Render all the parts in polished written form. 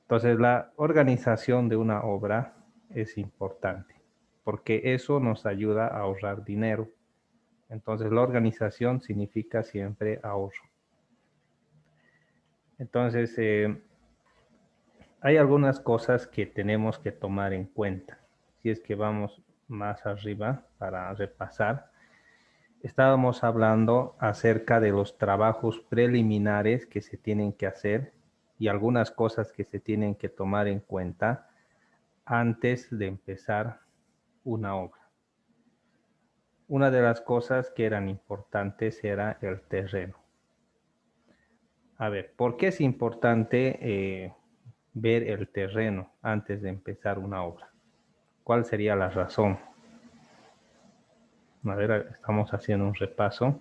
Entonces, la organización de una obra es importante porque eso nos ayuda a ahorrar dinero. Entonces, la organización significa siempre ahorro. Entonces, hay algunas cosas que tenemos que tomar en cuenta. Si es que vamos más arriba para repasar, estábamos hablando acerca de los trabajos preliminares que se tienen que hacer y algunas cosas que se tienen que tomar en cuenta antes de empezar una obra. Una de las cosas que eran importantes era el terreno. A ver, ¿por qué es importante ver el terreno antes de empezar una obra? ¿Cuál sería la razón? A ver, estamos haciendo un repaso.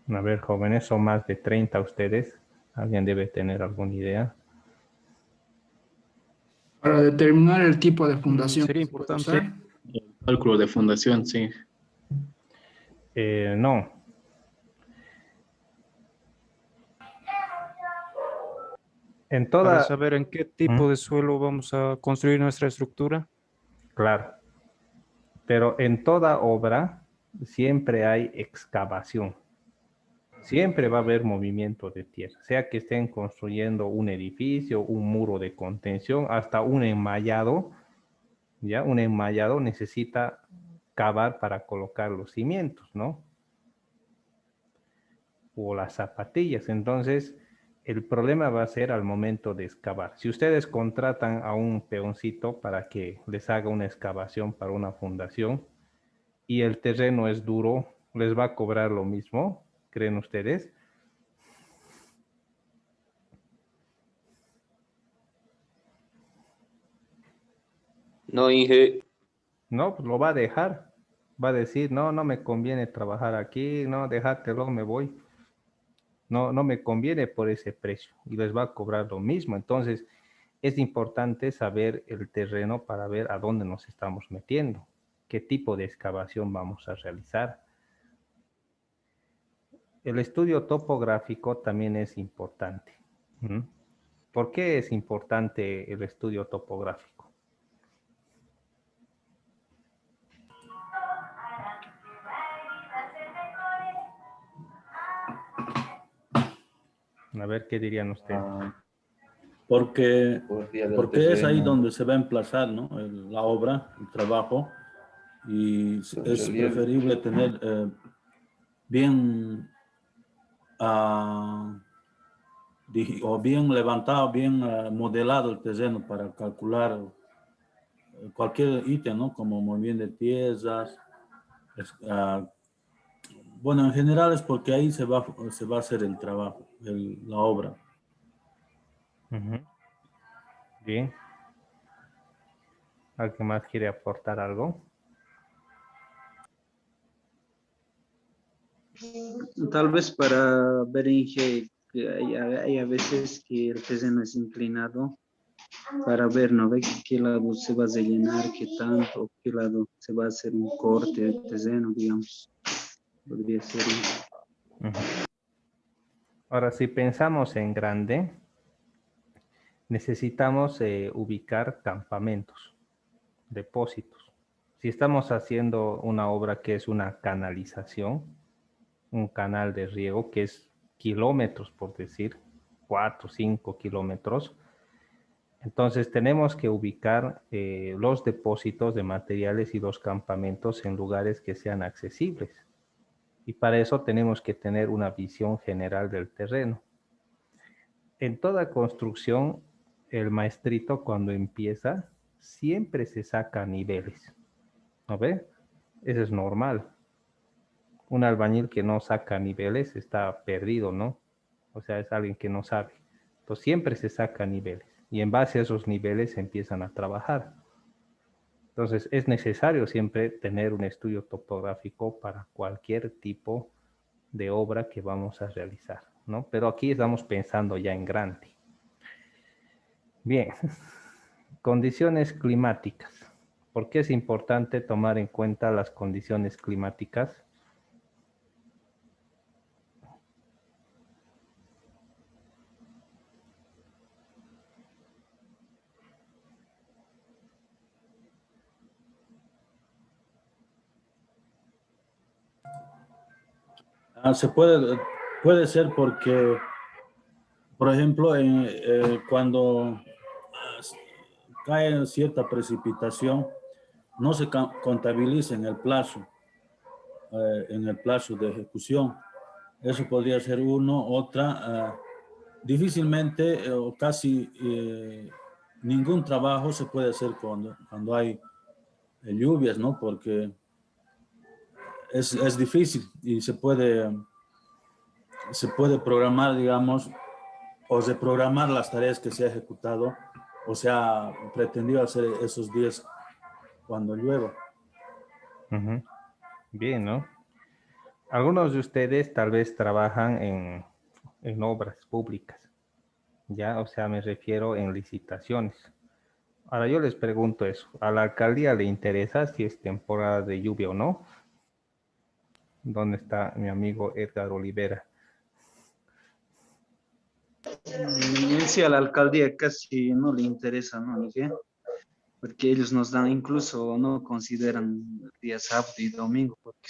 A ver, jóvenes, son más de 30 ustedes. Alguien debe tener alguna idea. Para determinar el tipo de fundación Sería que se puede importante. usar. El cálculo de fundación, sí. No. En Para toda... saber en qué tipo de suelo vamos a construir nuestra estructura. Claro. Pero en toda obra siempre hay excavación. Siempre va a haber movimiento de tierra, sea que estén construyendo un edificio, un muro de contención, hasta un enmayado, ¿ya? Un enmayado necesita cavar para colocar los cimientos, ¿no? O las zapatillas. Entonces, el problema va a ser al momento de excavar. Si ustedes contratan a un peoncito para que les haga una excavación para una fundación y el terreno es duro, ¿les va a cobrar lo mismo? ¿Creen ustedes? No, Inge, No, pues lo va a dejar. Va a decir, no, no me conviene trabajar aquí, no, déjatelo, me voy. No, no me conviene por ese precio y les va a cobrar lo mismo. Entonces, es importante saber el terreno para ver a dónde nos estamos metiendo, qué tipo de excavación vamos a realizar. El estudio topográfico también es importante. ¿Mm? ¿Por qué es importante el estudio topográfico? A ver, ¿qué dirían ustedes? Porque del es ahí terreno, donde se va a emplazar, ¿no? La obra, el trabajo, y el es relieve. preferible tener bien o bien levantado, bien modelado el terreno para calcular cualquier ítem, ¿no? Como movimiento de piezas. Bueno, en general es porque ahí se va a hacer el trabajo, la obra. Ujú. Bien. ¿Alguien más quiere aportar algo? Tal vez para ver Inge, que hay a veces que el terreno es inclinado para ver, ¿no? Ve qué lado se va a rellenar, qué tanto, qué lado se va a hacer un corte de terreno, digamos. Podría ser. Ujú. Ahora, si pensamos en grande, necesitamos ubicar campamentos, depósitos. Si estamos haciendo una obra que es una canalización, un canal de riego que es kilómetros, por decir, 4, 5 kilómetros, entonces tenemos que ubicar los depósitos de materiales y los campamentos en lugares que sean accesibles. Y para eso tenemos que tener una visión general del terreno. En toda construcción, el maestrito cuando empieza, siempre se saca niveles. ¿No ve? Eso es normal. Un albañil que no saca niveles está perdido, ¿no? O sea, es alguien que no sabe. Entonces siempre se saca niveles y en base a esos niveles se empiezan a trabajar. Entonces es necesario siempre tener un estudio topográfico para cualquier tipo de obra que vamos a realizar, ¿no? Pero aquí estamos pensando ya en grande. Bien, condiciones climáticas. ¿Por qué es importante tomar en cuenta las condiciones climáticas? Puede ser porque, por ejemplo, cuando cae cierta precipitación, no se contabiliza en el plazo de ejecución. Eso podría ser uno. Otra, difícilmente o casi ningún trabajo se puede hacer cuando hay lluvias, ¿no? Porque es difícil y se puede programar, digamos, o reprogramar las tareas que se ha ejecutado o se ha pretendido hacer esos días cuando llueva. Ujú. Bien, ¿no? Algunos de ustedes tal vez trabajan en obras públicas, ¿ya? O sea, me refiero en licitaciones. Ahora yo les pregunto eso, ¿a la alcaldía le interesa si es temporada de lluvia o no? ¿Dónde está mi amigo Edgar Olivera? Sí, a la alcaldía casi no le interesa, ¿no? ¿Ni qué? Porque ellos nos dan, incluso no consideran días sábado y domingo, porque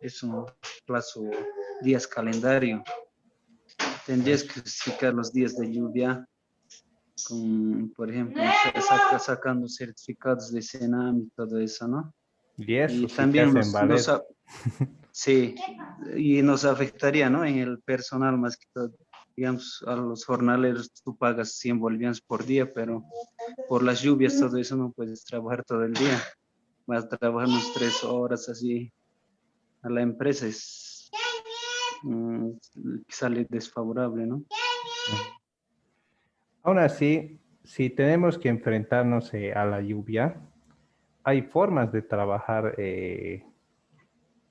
es un plazo, días calendario. Tendrías que especificar los días de lluvia, por ejemplo, sacando certificados de Senam y todo eso, ¿no? Y eso Y sí te también hacen valer. sí, y nos afectaría, ¿no? En el personal más que todo. Digamos, a los jornaleros tú pagas 100 bolivianos por día, pero por las lluvias, todo eso no puedes trabajar todo el día. Vas a trabajar unas 3 horas así. A la empresa sale desfavorable, ¿no? Aún así, si tenemos que enfrentarnos a la lluvia, hay formas de trabajar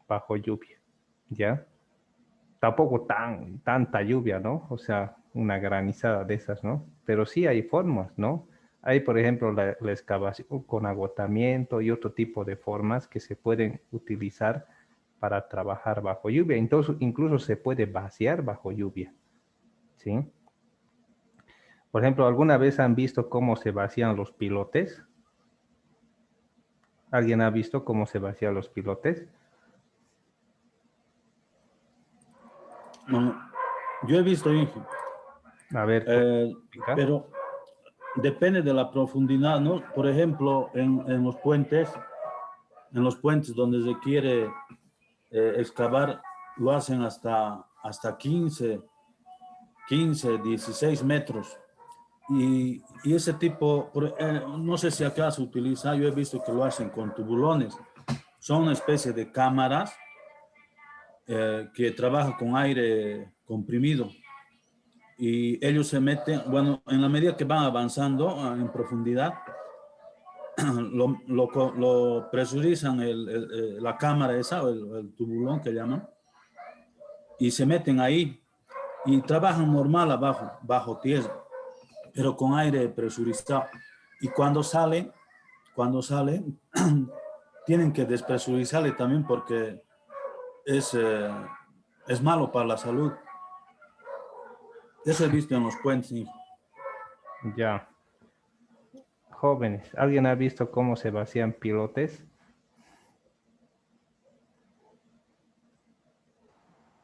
bajo lluvia, ¿ya? Tampoco tanta lluvia, ¿no? O sea, una granizada de esas, ¿no? Pero sí hay formas, ¿no? Hay, por ejemplo, la excavación con agotamiento y otro tipo de formas que se pueden utilizar para trabajar bajo lluvia. Entonces, incluso se puede vaciar bajo lluvia, ¿sí? Por ejemplo, ¿alguna vez han visto cómo se vacían los pilotes? ¿Alguien ha visto cómo se vacían los pilotes? No, yo he visto, Inge, A ver, ¿puedes explicar? pero depende de la profundidad, ¿no? Por ejemplo, en los puentes donde se quiere excavar, lo hacen hasta 15, 16 metros. Y ese tipo, no sé si acá se utiliza, yo he visto que lo hacen con tubulones. Son una especie de cámaras que trabajan con aire comprimido. Y ellos se meten, bueno, en la medida que van avanzando en profundidad, lo presurizan la cámara esa, o el tubulón que llaman, y se meten ahí y trabajan normal abajo, bajo tierra, pero con aire presurizado. Y cuando salen, tienen que despresurizarle también porque es malo para la salud. Eso he visto en los puentes. Sí. Ya. Jóvenes, ¿alguien ha visto cómo se vacían pilotes?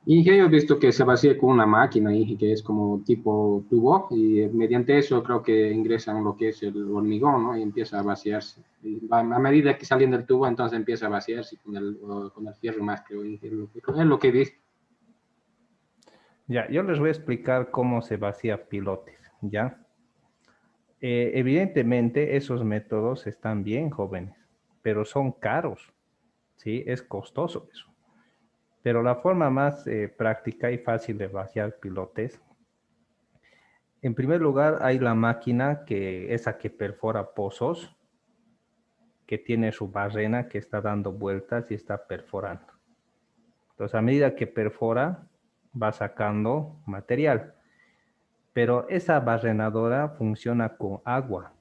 Y yo he visto que se vacía con una máquina y que es como tipo tubo y mediante eso creo que ingresan lo que es el hormigón, ¿no? Y empieza a vaciarse. Y a medida que salen del tubo, entonces empieza a vaciarse con el fierro más, creo. Y es lo que he visto. Ya, yo les voy a explicar cómo se vacía pilotes, ¿ya? Evidentemente, esos métodos están bien, jóvenes, pero son caros, ¿sí? Es costoso eso. Pero la forma más práctica y fácil de vaciar pilotes, en primer lugar, hay la máquina esa que perfora pozos, que tiene su barrena que está dando vueltas y está perforando. Entonces, a medida que perfora, va sacando material. Pero esa barrenadora funciona con agua,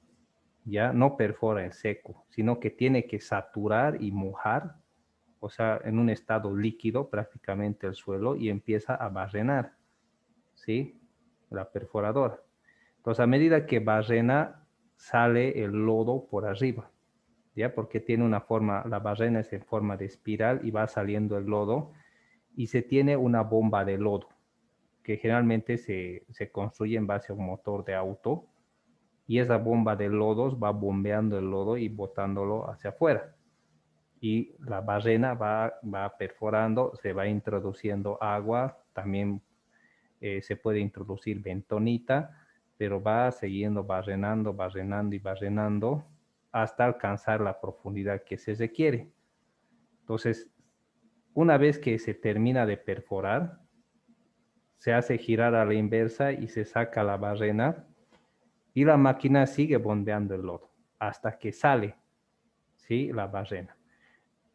ya no perfora en seco, sino que tiene que saturar y mojar, o sea, en un estado líquido prácticamente el suelo y empieza a barrenar, ¿sí? La perforadora. Entonces, a medida que barrena, sale el lodo por arriba, ¿ya? Porque tiene una forma, la barrena es en forma de espiral y va saliendo el lodo y se tiene una bomba de lodo, que generalmente se construye en base a un motor de auto, y esa bomba de lodos va bombeando el lodo y botándolo hacia afuera. Y la barrena va perforando, se va introduciendo agua, también se puede introducir bentonita, pero va siguiendo barrenando, barrenando y barrenando hasta alcanzar la profundidad que se requiere. Entonces, una vez que se termina de perforar, se hace girar a la inversa y se saca la barrena y la máquina sigue bombeando el lodo hasta que sale, ¿sí?, la barrena.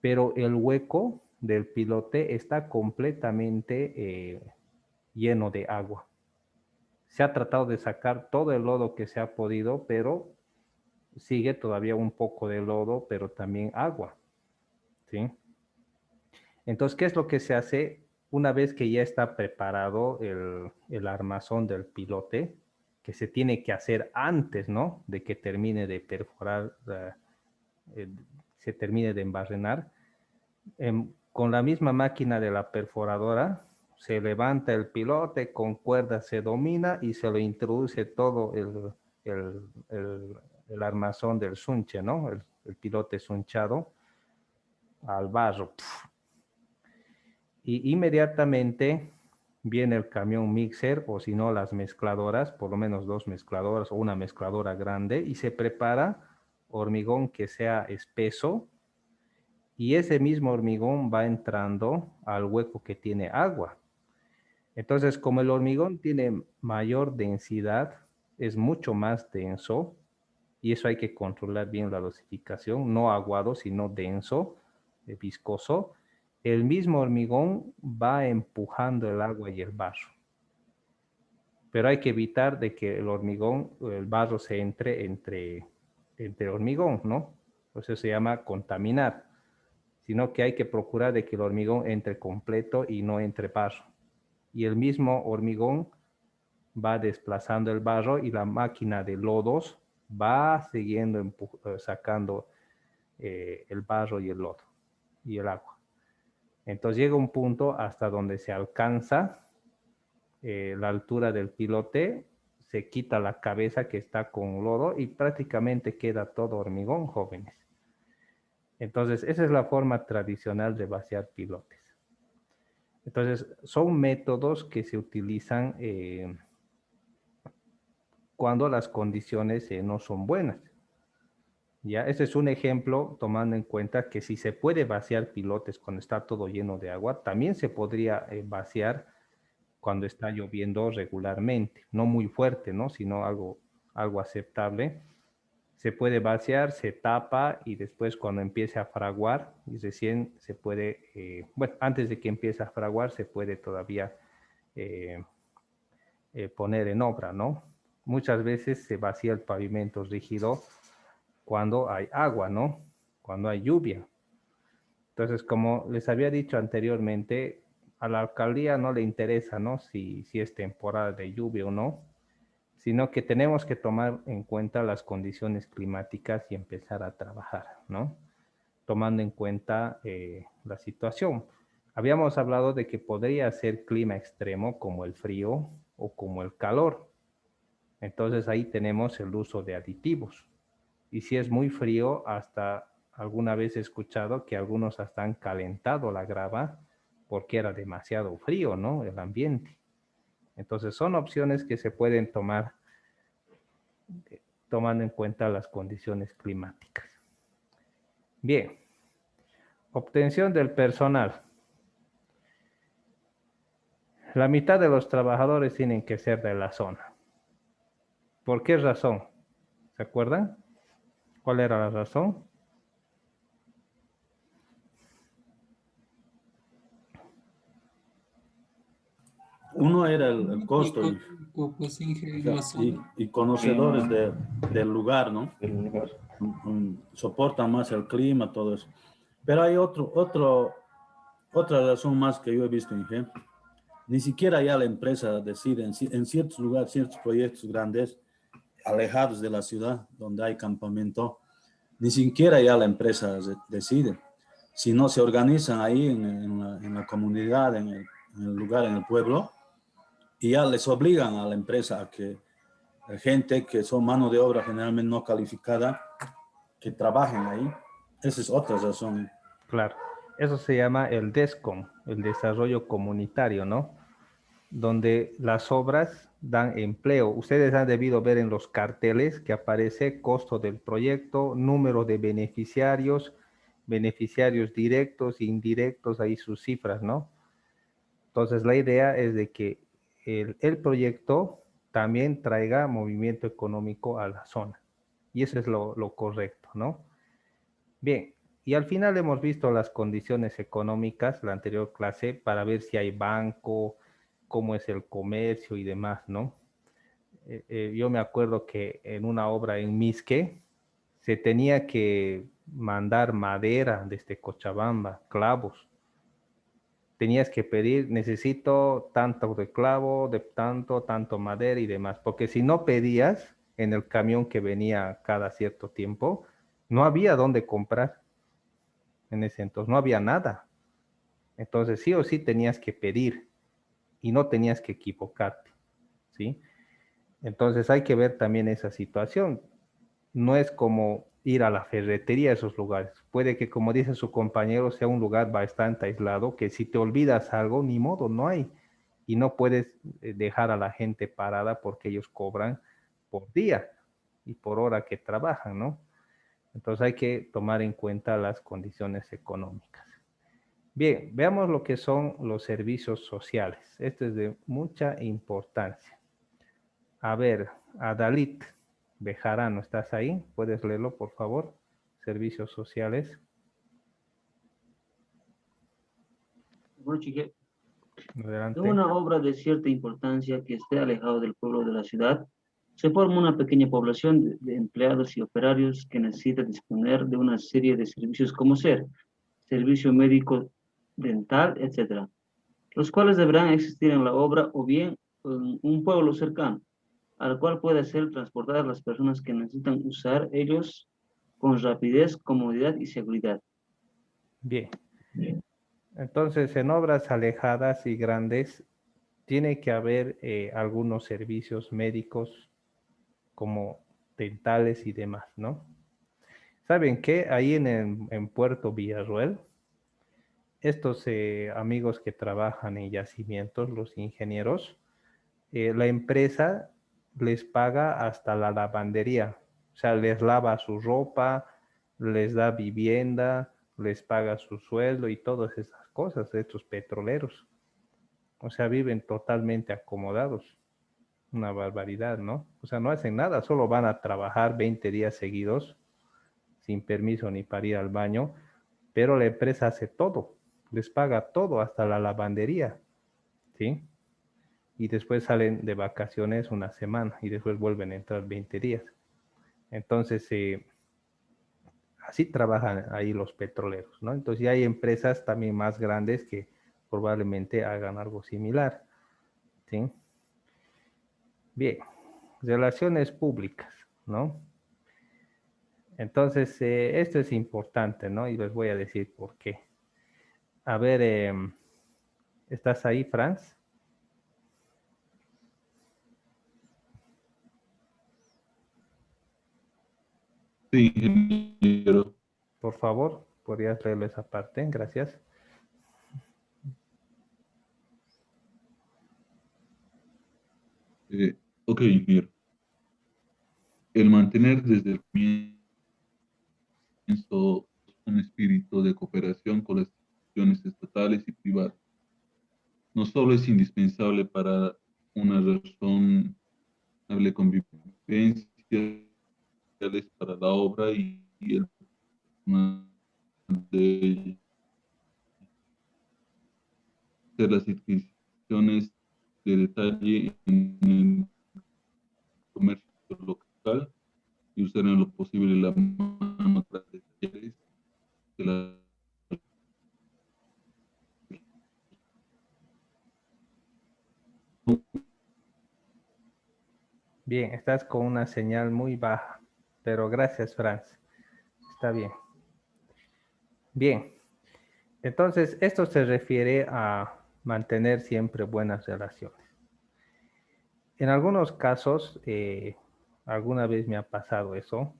Pero el hueco del pilote está completamente lleno de agua. Se ha tratado de sacar todo el lodo que se ha podido, pero sigue todavía un poco de lodo, pero también agua, ¿sí? Entonces, ¿qué es lo que se hace una vez que ya está preparado el armazón del pilote, que se tiene que hacer antes, ¿no?, de que termine de perforar, se termine de embarrenar? Con la misma máquina de la perforadora, se levanta el pilote, con cuerdas se domina y se lo introduce todo el armazón del sunche, ¿no?, el pilote sunchado al barro. Y inmediatamente viene el camión mixer, o si no las mezcladoras, por lo menos 2 mezcladoras o una mezcladora grande, y se prepara hormigón que sea espeso, y ese mismo hormigón va entrando al hueco que tiene agua. Entonces, como el hormigón tiene mayor densidad, es mucho más denso, y eso hay que controlar bien la dosificación, no aguado, sino denso, viscoso. El mismo hormigón va empujando el agua y el barro. Pero hay que evitar de que el hormigón, el barro se entre entre hormigón, ¿no? Eso se llama contaminar. Sino que hay que procurar de que el hormigón entre completo y no entre barro. Y el mismo hormigón va desplazando el barro y la máquina de lodos va siguiendo sacando el barro y el lodo y el agua. Entonces llega un punto hasta donde se alcanza la altura del pilote, se quita la cabeza que está con lodo y prácticamente queda todo hormigón, jóvenes. Entonces, esa es la forma tradicional de vaciar pilotes. Entonces, son métodos que se utilizan cuando las condiciones no son buenas. ¿Ya? Ese es un ejemplo, tomando en cuenta que si se puede vaciar pilotes cuando está todo lleno de agua, también se podría vaciar cuando está lloviendo regularmente. No muy fuerte, ¿no?, sino algo aceptable. Se puede vaciar, se tapa y después cuando empiece a fraguar, y recién se puede, bueno, antes de que empiece a fraguar, se puede todavía poner en obra, ¿no? Muchas veces se vacía el pavimento rígido cuando hay agua, ¿no?, cuando hay lluvia. Entonces, como les había dicho anteriormente, a la alcaldía no le interesa, ¿no?, si es temporada de lluvia o no, sino que tenemos que tomar en cuenta las condiciones climáticas y empezar a trabajar, ¿no?, tomando en cuenta la situación. Habíamos hablado de que podría ser clima extremo como el frío o como el calor. Entonces ahí tenemos el uso de aditivos. Y si es muy frío, hasta alguna vez he escuchado que algunos hasta han calentado la grava porque era demasiado frío, ¿no?, el ambiente. Entonces son opciones que se pueden tomar tomando en cuenta las condiciones climáticas. Bien, obtención del personal. La mitad de los trabajadores tienen que ser de la zona. ¿Por qué razón? ¿Se acuerdan? ¿Cuál era la razón? Uno era el costo Pues, en la zona. y conocedores del lugar, ¿no? Soportan más el clima, todo eso. Pero hay otra razón más que yo he visto, Inge. Ni siquiera ya la empresa decide en ciertos lugares, ciertos proyectos grandes, alejados de la ciudad, donde hay campamento, ni siquiera ya la empresa decide. si no se organizan ahí en la comunidad, en el lugar, en el pueblo, y ya les obligan a la empresa a que gente que son mano de obra generalmente no calificada, que trabajen ahí. Esa es otra razón. Claro, eso se llama el DESCOM, el desarrollo comunitario, ¿no? Donde las obras dan empleo. Ustedes han debido ver en los carteles que aparece costo del proyecto, número de beneficiarios, beneficiarios directos, indirectos, ahí sus cifras, ¿no? Entonces la idea es de que el proyecto también traiga movimiento económico a la zona. Y eso es lo correcto, ¿no? Bien, y al final hemos visto las condiciones económicas, la anterior clase, para ver si hay banco, cómo es el comercio y demás, ¿no? Yo me acuerdo que en una obra en Misque se tenía que mandar madera desde Cochabamba, clavos. Tenías que pedir, necesito tanto de clavo, de tanto madera y demás, porque si no pedías en el camión que venía cada cierto tiempo, no había dónde comprar en ese entonces, no había nada. Entonces sí o sí tenías que pedir y no tenías que equivocarte, ¿sí? Entonces hay que ver también esa situación. No es como ir a la ferretería a esos lugares. Puede que, como dice su compañero, sea un lugar bastante aislado, que si te olvidas algo, ni modo, no hay. Y no puedes dejar a la gente parada porque ellos cobran por día y por hora que trabajan, ¿no? Entonces hay que tomar en cuenta las condiciones económicas. Bien, veamos lo que son los servicios sociales. Esto es de mucha importancia. A ver, Adalit Bejarano, ¿estás ahí? ¿Puedes leerlo, por favor? Servicios sociales. Bueno, chique, en Adelante. una obra de cierta importancia que esté alejado del pueblo de la ciudad, se forma una pequeña población de empleados y operarios que necesita disponer de una serie de servicios como ser servicio médico, dental, etcétera, los cuales deberán existir en la obra o bien en un pueblo cercano, al cual pueden ser transportadas las personas que necesitan usar ellos con rapidez, comodidad y seguridad. Bien. Entonces, en obras alejadas y grandes, tiene que haber algunos servicios médicos como dentales y demás, ¿no? ¿Saben qué? Ahí en Puerto Villarroel, estos amigos que trabajan en yacimientos, los ingenieros, la empresa les paga hasta la lavandería, o sea, les lava su ropa, les da vivienda, les paga su sueldo y todas esas cosas, estos petroleros. O sea, viven totalmente acomodados. Una barbaridad, ¿no? O sea, no hacen nada, solo van a trabajar 20 días seguidos, sin permiso ni para ir al baño, pero la empresa hace todo, les paga todo, hasta la lavandería, ¿sí? Y después salen de vacaciones una semana y después vuelven a entrar 20 días. Entonces, así trabajan ahí los petroleros, ¿no? Entonces ya hay empresas también más grandes que probablemente hagan algo similar, ¿sí? Bien, relaciones públicas, ¿no? Entonces, esto es importante, ¿no? Y les voy a decir por qué. A ver, ¿estás ahí, Franz? Sí, ingeniero. Por favor, ¿podrías leerlo esa parte? Gracias. Ok, ingeniero. El mantener desde el comienzo un espíritu de cooperación con las instituciones estatales y privadas no solo es indispensable para una razonable convivencia para la obra y el de hacer las adquisiciones de detalle en el comercio local y usar en lo posible la mano de talleres de la. Bien, estás con una señal muy baja, pero gracias, Franz. Está bien. Bien. Entonces, esto se refiere a mantener siempre buenas relaciones. En algunos casos, alguna vez me ha pasado eso,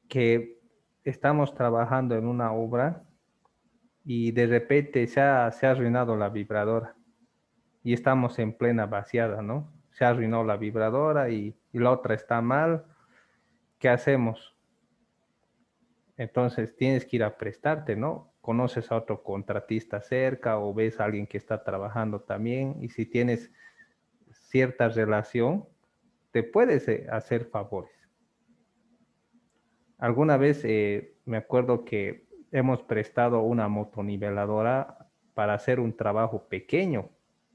que estamos trabajando en una obra y de repente se ha arruinado la vibradora y estamos en plena vaciada, ¿no? Se arruinó la vibradora y la otra está mal. ¿Qué hacemos? Entonces tienes que ir a prestarte, ¿no? Conoces a otro contratista cerca o ves a alguien que está trabajando también y si tienes cierta relación, te puedes hacer favores. Alguna vez me acuerdo que hemos prestado una motoniveladora para hacer un trabajo pequeño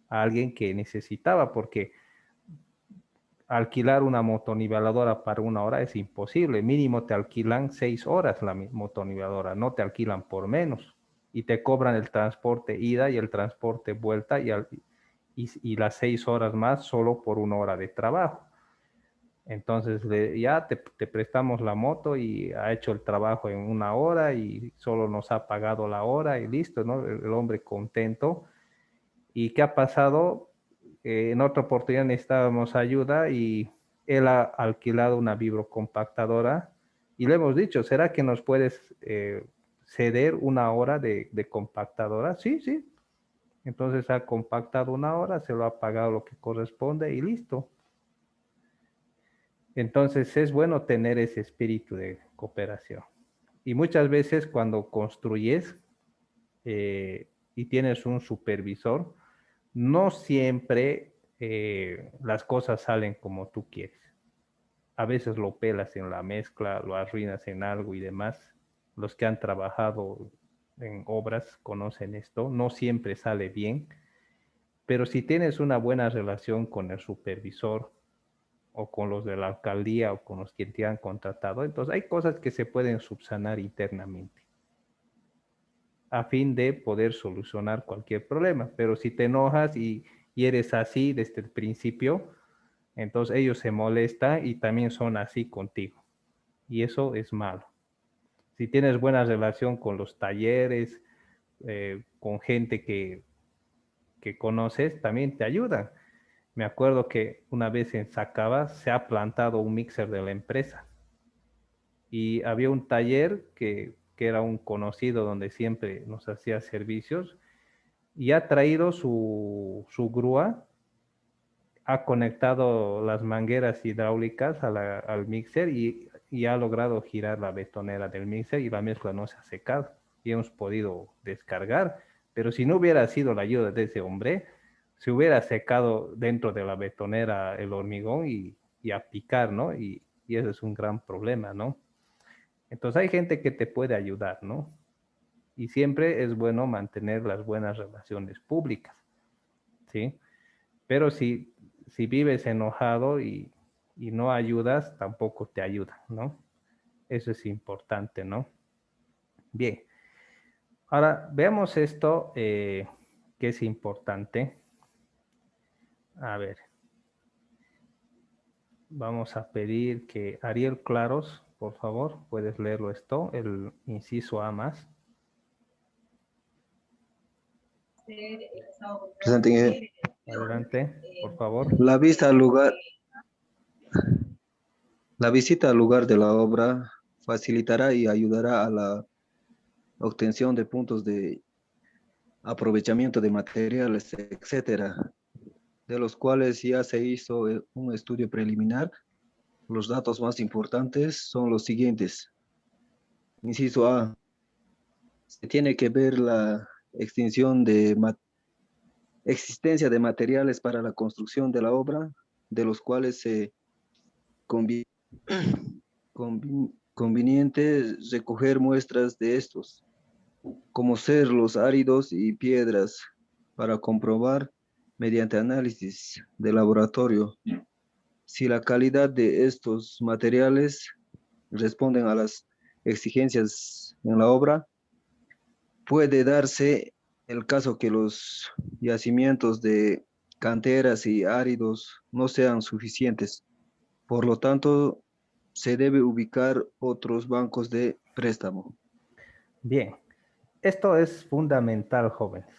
a alguien que necesitaba, porque alquilar una motoniveladora para 1 hora es imposible. Mínimo te alquilan 6 horas la motoniveladora, no te alquilan por menos. Y te cobran el transporte ida y el transporte vuelta y las 6 horas más solo por 1 hora de trabajo. Entonces ya te prestamos la moto y ha hecho el trabajo en 1 hora y solo nos ha pagado la hora y listo, ¿no? El hombre contento. ¿Y qué ha pasado? En otra oportunidad necesitábamos ayuda y él ha alquilado una vibrocompactadora y le hemos dicho, ¿será que nos puedes ceder 1 hora de compactadora? Sí, sí. Entonces ha compactado 1 hora, se lo ha pagado lo que corresponde y listo. Entonces es bueno tener ese espíritu de cooperación. Y muchas veces cuando construyes y tienes un supervisor, no siempre las cosas salen como tú quieres. A veces lo pelas en la mezcla, lo arruinas en algo y demás. Los que han trabajado en obras conocen esto. No siempre sale bien, pero si tienes una buena relación con el supervisor o con los de la alcaldía o con los que te han contratado, entonces hay cosas que se pueden subsanar internamente a fin de poder solucionar cualquier problema. Pero si te enojas y eres así desde el principio, entonces ellos se molestan y también son así contigo. Y eso es malo. Si tienes buena relación con los talleres, con gente que conoces, también te ayudan. Me acuerdo que una vez en Sacaba se ha plantado un mixer de la empresa y había un taller que era un conocido donde siempre nos hacía servicios y ha traído su grúa, ha conectado las mangueras hidráulicas al mixer y ha logrado girar la betonera del mixer y la mezcla no se ha secado y hemos podido descargar. Pero si no hubiera sido la ayuda de ese hombre, se hubiera secado dentro de la betonera el hormigón y a picar, ¿no? Y ese es un gran problema, ¿no? Entonces hay gente que te puede ayudar, ¿no? Y siempre es bueno mantener las buenas relaciones públicas, ¿sí? Pero si vives enojado y no ayudas, tampoco te ayudan, ¿no? Eso es importante, ¿no? Bien. Ahora, veamos esto que es importante. A ver. Vamos a pedir que Ariel Claros, por favor, puedes leerlo esto, el inciso A más. Presente. Adelante, por favor. La visita al lugar de la obra facilitará y ayudará a la obtención de puntos de aprovechamiento de materiales, etcétera, de los cuales ya se hizo un estudio preliminar. Los datos más importantes son los siguientes. Inciso A. Se tiene que ver la existencia de materiales para la construcción de la obra, de los cuales se conveniente recoger muestras de estos, como ser los áridos y piedras, para comprobar mediante análisis de laboratorio si la calidad de estos materiales responden a las exigencias en la obra. Puede darse el caso que los yacimientos de canteras y áridos no sean suficientes. Por lo tanto, se debe ubicar otros bancos de préstamo. Bien. Esto es fundamental, jóvenes.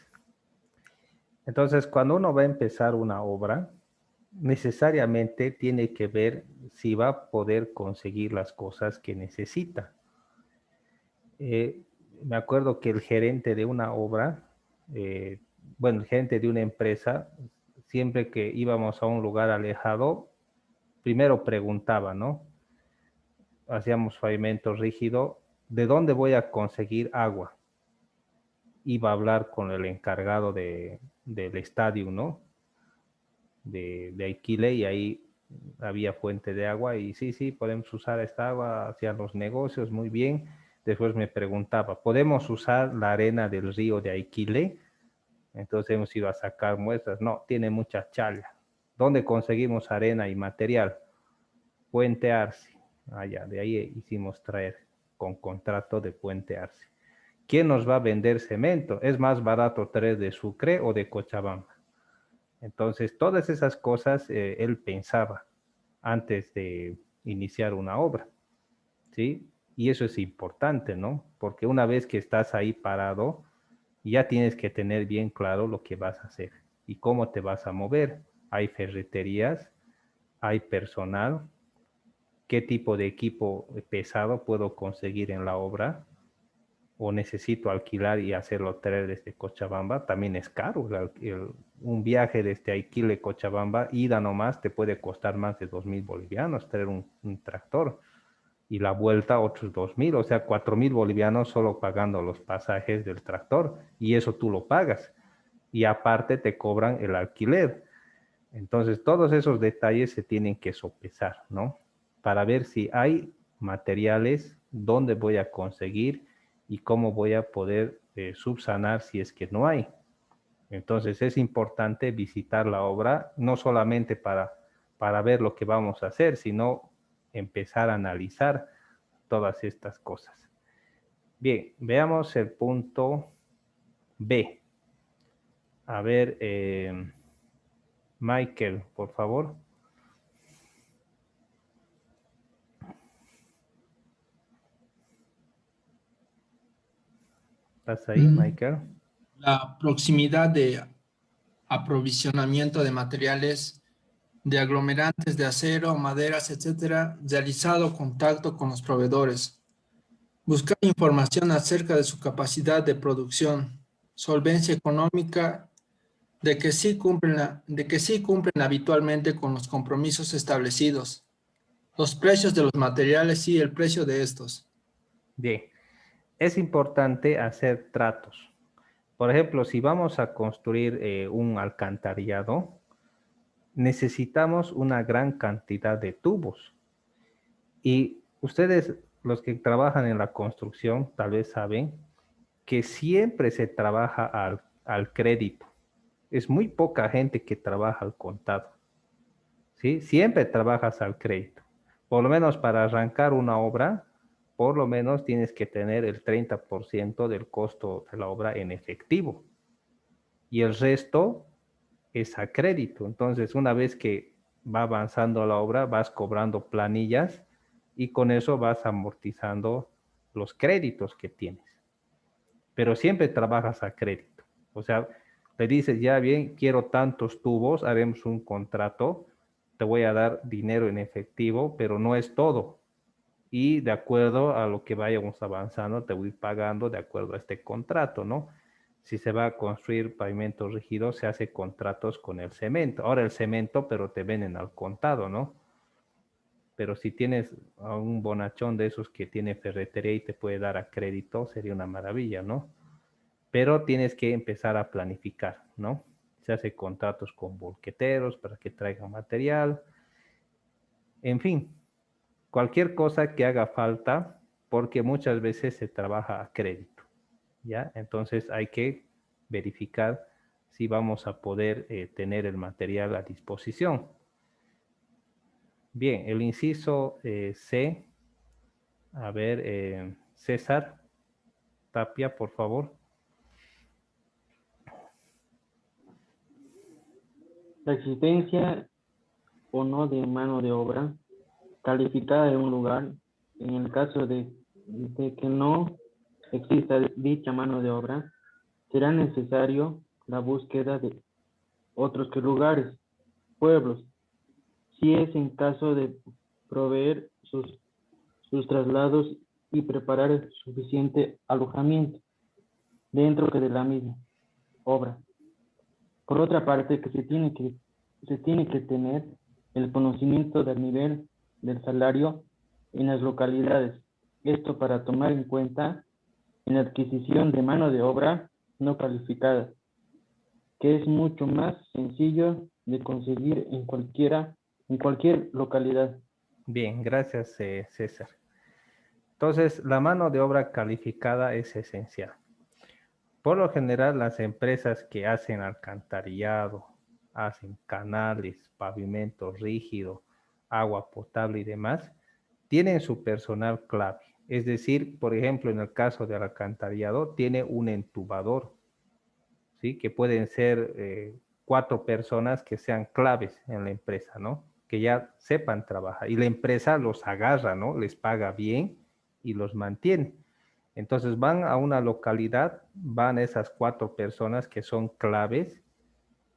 Entonces, cuando uno va a empezar una obra, necesariamente tiene que ver si va a poder conseguir las cosas que necesita. Me acuerdo que el gerente de una obra, bueno, el gerente de una empresa, siempre que íbamos a un lugar alejado, primero preguntaba, ¿no? Hacíamos pavimento rígido, ¿de dónde voy a conseguir agua? Iba a hablar con el encargado del estadio, ¿no? De Aikile, y ahí había fuente de agua y sí, podemos usar esta agua hacia los negocios, muy bien. Después me preguntaba, ¿podemos usar la arena del río de Aikile? Entonces hemos ido a sacar muestras. No, tiene mucha challa. ¿Dónde conseguimos arena y material? Puente Arce. Allá, de ahí hicimos traer con contrato de Puente Arce. ¿Quién nos va a vender cemento? ¿Es más barato traer de Sucre o de Cochabamba? Entonces, todas esas cosas él pensaba antes de iniciar una obra, ¿sí? Y eso es importante, ¿no? Porque una vez que estás ahí parado, ya tienes que tener bien claro lo que vas a hacer y cómo te vas a mover. Hay ferreterías, hay personal, qué tipo de equipo pesado puedo conseguir en la obra, o necesito alquilar y hacerlo traer desde Cochabamba. También es caro. Un viaje desde Aikile, Cochabamba, ida nomás, te puede costar más de 2.000 bolivianos traer un tractor. Y la vuelta otros 2.000, o sea, 4.000 bolivianos solo pagando los pasajes del tractor. Y eso tú lo pagas. Y aparte te cobran el alquiler. Entonces, todos esos detalles se tienen que sopesar, ¿no? Para ver si hay materiales, dónde voy a conseguir y cómo voy a poder subsanar si es que no hay. Entonces, es importante visitar la obra, no solamente para ver lo que vamos a hacer, sino empezar a analizar todas estas cosas. Bien, veamos el punto B. A ver, Michael, por favor. ¿Estás ahí, Michael? La proximidad de aprovisionamiento de materiales de aglomerantes de acero, maderas, etcétera, realizado contacto con los proveedores. Buscar información acerca de su capacidad de producción, solvencia económica, de que sí cumplen habitualmente con los compromisos establecidos, los precios de los materiales y el precio de estos. Bien, es importante hacer tratos. Por ejemplo, si vamos a construir un alcantarillado, necesitamos una gran cantidad de tubos. Y ustedes, los que trabajan en la construcción, tal vez saben que siempre se trabaja al crédito. Es muy poca gente que trabaja al contado, ¿sí? Siempre trabajas al crédito. Por lo menos para arrancar una obra, por lo menos tienes que tener el 30% del costo de la obra en efectivo. Y el resto es a crédito. Entonces, una vez que va avanzando la obra, vas cobrando planillas y con eso vas amortizando los créditos que tienes. Pero siempre trabajas a crédito. O sea, le dices, ya bien, quiero tantos tubos, haremos un contrato, te voy a dar dinero en efectivo, pero no es todo. Y de acuerdo a lo que vayamos avanzando, te voy pagando de acuerdo a este contrato, ¿no? Si se va a construir pavimento rígido, se hace contratos con el cemento. Ahora el cemento, pero te venden al contado, ¿no? Pero si tienes a un bonachón de esos que tiene ferretería y te puede dar a crédito, sería una maravilla, ¿no? Pero tienes que empezar a planificar, ¿no? Se hace contratos con bolqueteros para que traigan material. En fin, cualquier cosa que haga falta, porque muchas veces se trabaja a crédito, ¿ya? Entonces hay que verificar si vamos a poder tener el material a disposición. Bien, el inciso C. A ver, César Tapia, por favor. La existencia o no de mano de obra calificada en un lugar, en el caso de que no exista dicha mano de obra, será necesario la búsqueda de otros que lugares, pueblos, si es en caso de proveer sus traslados y preparar el suficiente alojamiento dentro de la misma obra. Por otra parte, que se tiene que tener el conocimiento del nivel del salario en las localidades. Esto para tomar en cuenta en la adquisición de mano de obra no calificada, que es mucho más sencillo de conseguir en cualquier localidad. Bien, gracias, César. Entonces, la mano de obra calificada es esencial. Por lo general, las empresas que hacen alcantarillado, hacen canales, pavimento rígido, agua potable y demás, tienen su personal clave. Es decir, por ejemplo, en el caso del alcantarillado, tiene un entubador, ¿sí? Que pueden ser 4 personas que sean claves en la empresa, ¿no? Que ya sepan trabajar. Y la empresa los agarra, ¿no? Les paga bien y los mantiene. Entonces van a una localidad, van esas 4 personas que son claves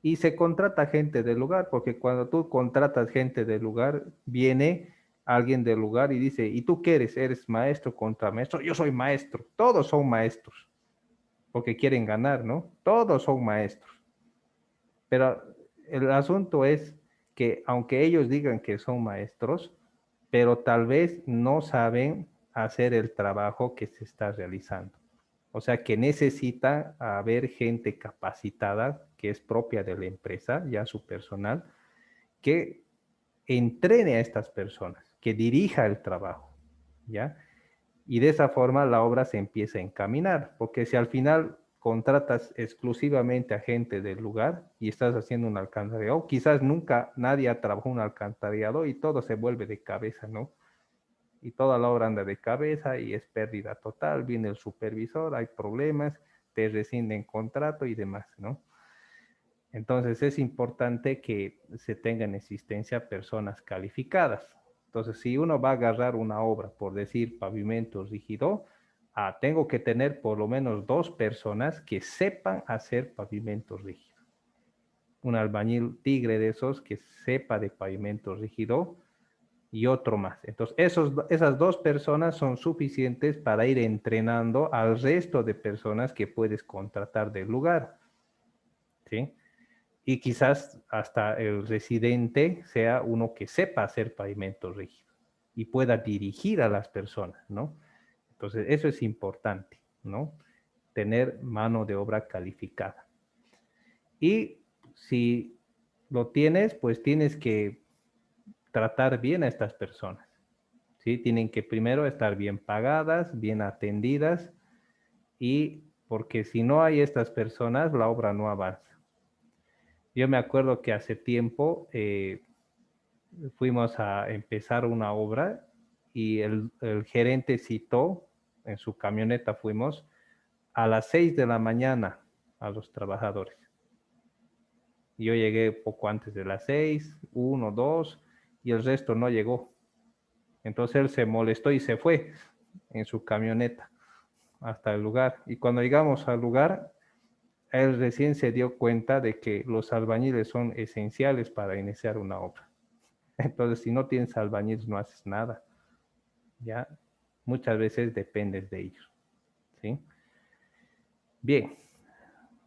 y se contrata gente del lugar, porque cuando tú contratas gente del lugar, viene alguien del lugar y dice, ¿y tú qué eres? ¿Eres maestro, contramaestro? Yo soy maestro. Todos son maestros, porque quieren ganar, ¿no? Todos son maestros. Pero el asunto es que aunque ellos digan que son maestros, pero tal vez no saben hacer el trabajo que se está realizando. O sea que necesita haber gente capacitada, que es propia de la empresa, ya su personal, que entrene a estas personas, que dirija el trabajo, ¿ya? Y de esa forma la obra se empieza a encaminar, porque si al final contratas exclusivamente a gente del lugar y estás haciendo un alcantarillado, quizás nunca nadie ha trabajado un alcantarillado y todo se vuelve de cabeza, ¿no? Y toda la obra anda de cabeza y es pérdida total, viene el supervisor, hay problemas, te rescinden contrato y demás, ¿no? Entonces es importante que se tenga en existencia personas calificadas. Entonces, si uno va a agarrar una obra, por decir pavimento rígido, tengo que tener por lo menos 2 personas que sepan hacer pavimento rígido. Un albañil tigre de esos que sepa de pavimento rígido y otro más. Entonces, esas 2 personas son suficientes para ir entrenando al resto de personas que puedes contratar del lugar, ¿sí? Y quizás hasta el residente sea uno que sepa hacer pavimento rígido y pueda dirigir a las personas, ¿no? Entonces, eso es importante, ¿no? Tener mano de obra calificada. Y si lo tienes, pues tienes que tratar bien a estas personas, ¿sí? Tienen que primero estar bien pagadas, bien atendidas, y porque si no hay estas personas, la obra no avanza. Yo me acuerdo que hace tiempo fuimos a empezar una obra y el gerente citó, en su camioneta fuimos, a las 6 de la mañana a los trabajadores. Yo llegué poco antes de las 6, 1, 2, y el resto no llegó. Entonces él se molestó y se fue en su camioneta hasta el lugar. Y cuando llegamos al lugar, él recién se dio cuenta de que los albañiles son esenciales para iniciar una obra. Entonces, si no tienes albañiles, no haces nada. ¿Ya? Muchas veces dependes de ellos, ¿sí? Bien,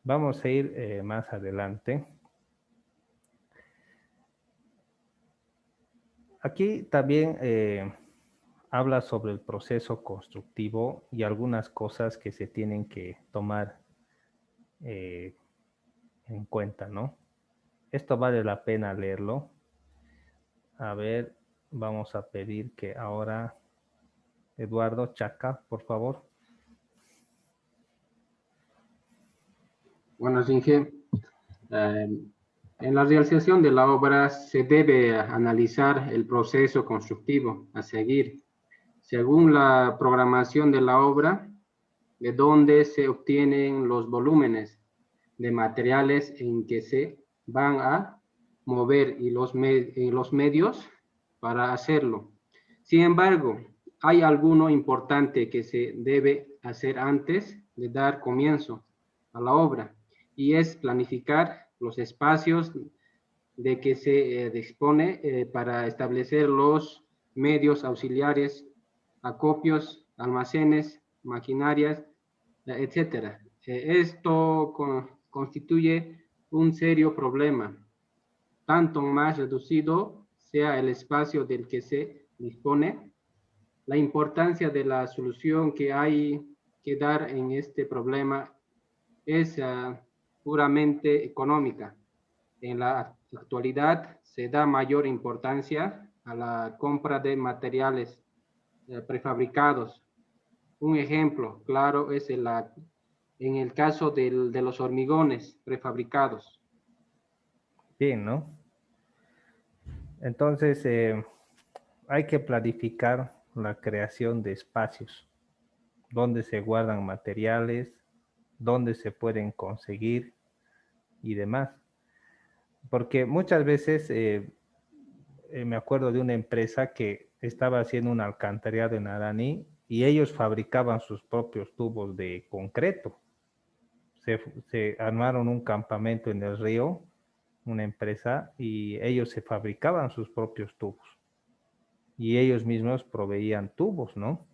vamos a ir más adelante. Aquí también habla sobre el proceso constructivo y algunas cosas que se tienen que tomar en cuenta, ¿no? Esto vale la pena leerlo. A ver, vamos a pedir que ahora Eduardo Chaca, por favor. Bueno, Inge, en la realización de la obra se debe analizar el proceso constructivo a seguir, según la programación de la obra, de dónde se obtienen los volúmenes de materiales en que se van a mover y los medios para hacerlo. Sin embargo, hay algo importante que se debe hacer antes de dar comienzo a la obra, y es planificar los espacios de que se dispone para establecer los medios auxiliares, acopios, almacenes, maquinarias, etcétera. Esto constituye un serio problema, tanto más reducido sea el espacio del que se dispone. La importancia de la solución que hay que dar en este problema es puramente económica. En la actualidad se da mayor importancia a la compra de materiales prefabricados. Un ejemplo claro es en el caso de los hormigones prefabricados. Bien, ¿no? Entonces, hay que planificar la creación de espacios donde se guardan materiales, donde se pueden conseguir y demás. Porque muchas veces me acuerdo de una empresa que estaba haciendo un alcantarillado en Araní y ellos fabricaban sus propios tubos de concreto. Se armaron un campamento en el río, una empresa, y ellos se fabricaban sus propios tubos. Y ellos mismos proveían tubos, ¿no?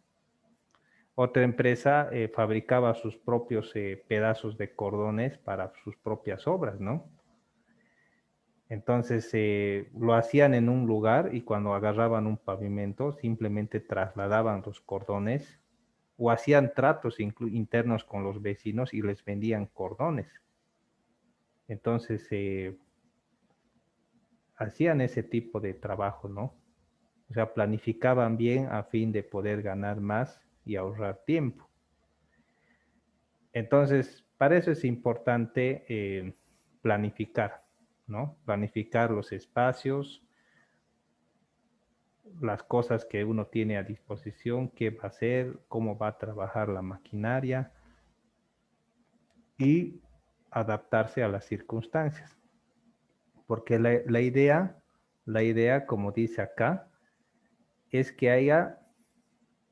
Otra empresa fabricaba sus propios pedazos de cordones para sus propias obras, ¿no? Entonces lo hacían en un lugar y cuando agarraban un pavimento simplemente trasladaban los cordones o hacían tratos internos con los vecinos y les vendían cordones. Entonces hacían ese tipo de trabajo, ¿no? O sea, planificaban bien a fin de poder ganar más y ahorrar tiempo. Entonces, para eso es importante planificar, ¿no? Planificar los espacios, las cosas que uno tiene a disposición, qué va a hacer, cómo va a trabajar la maquinaria y adaptarse a las circunstancias. Porque la idea, como dice acá, es que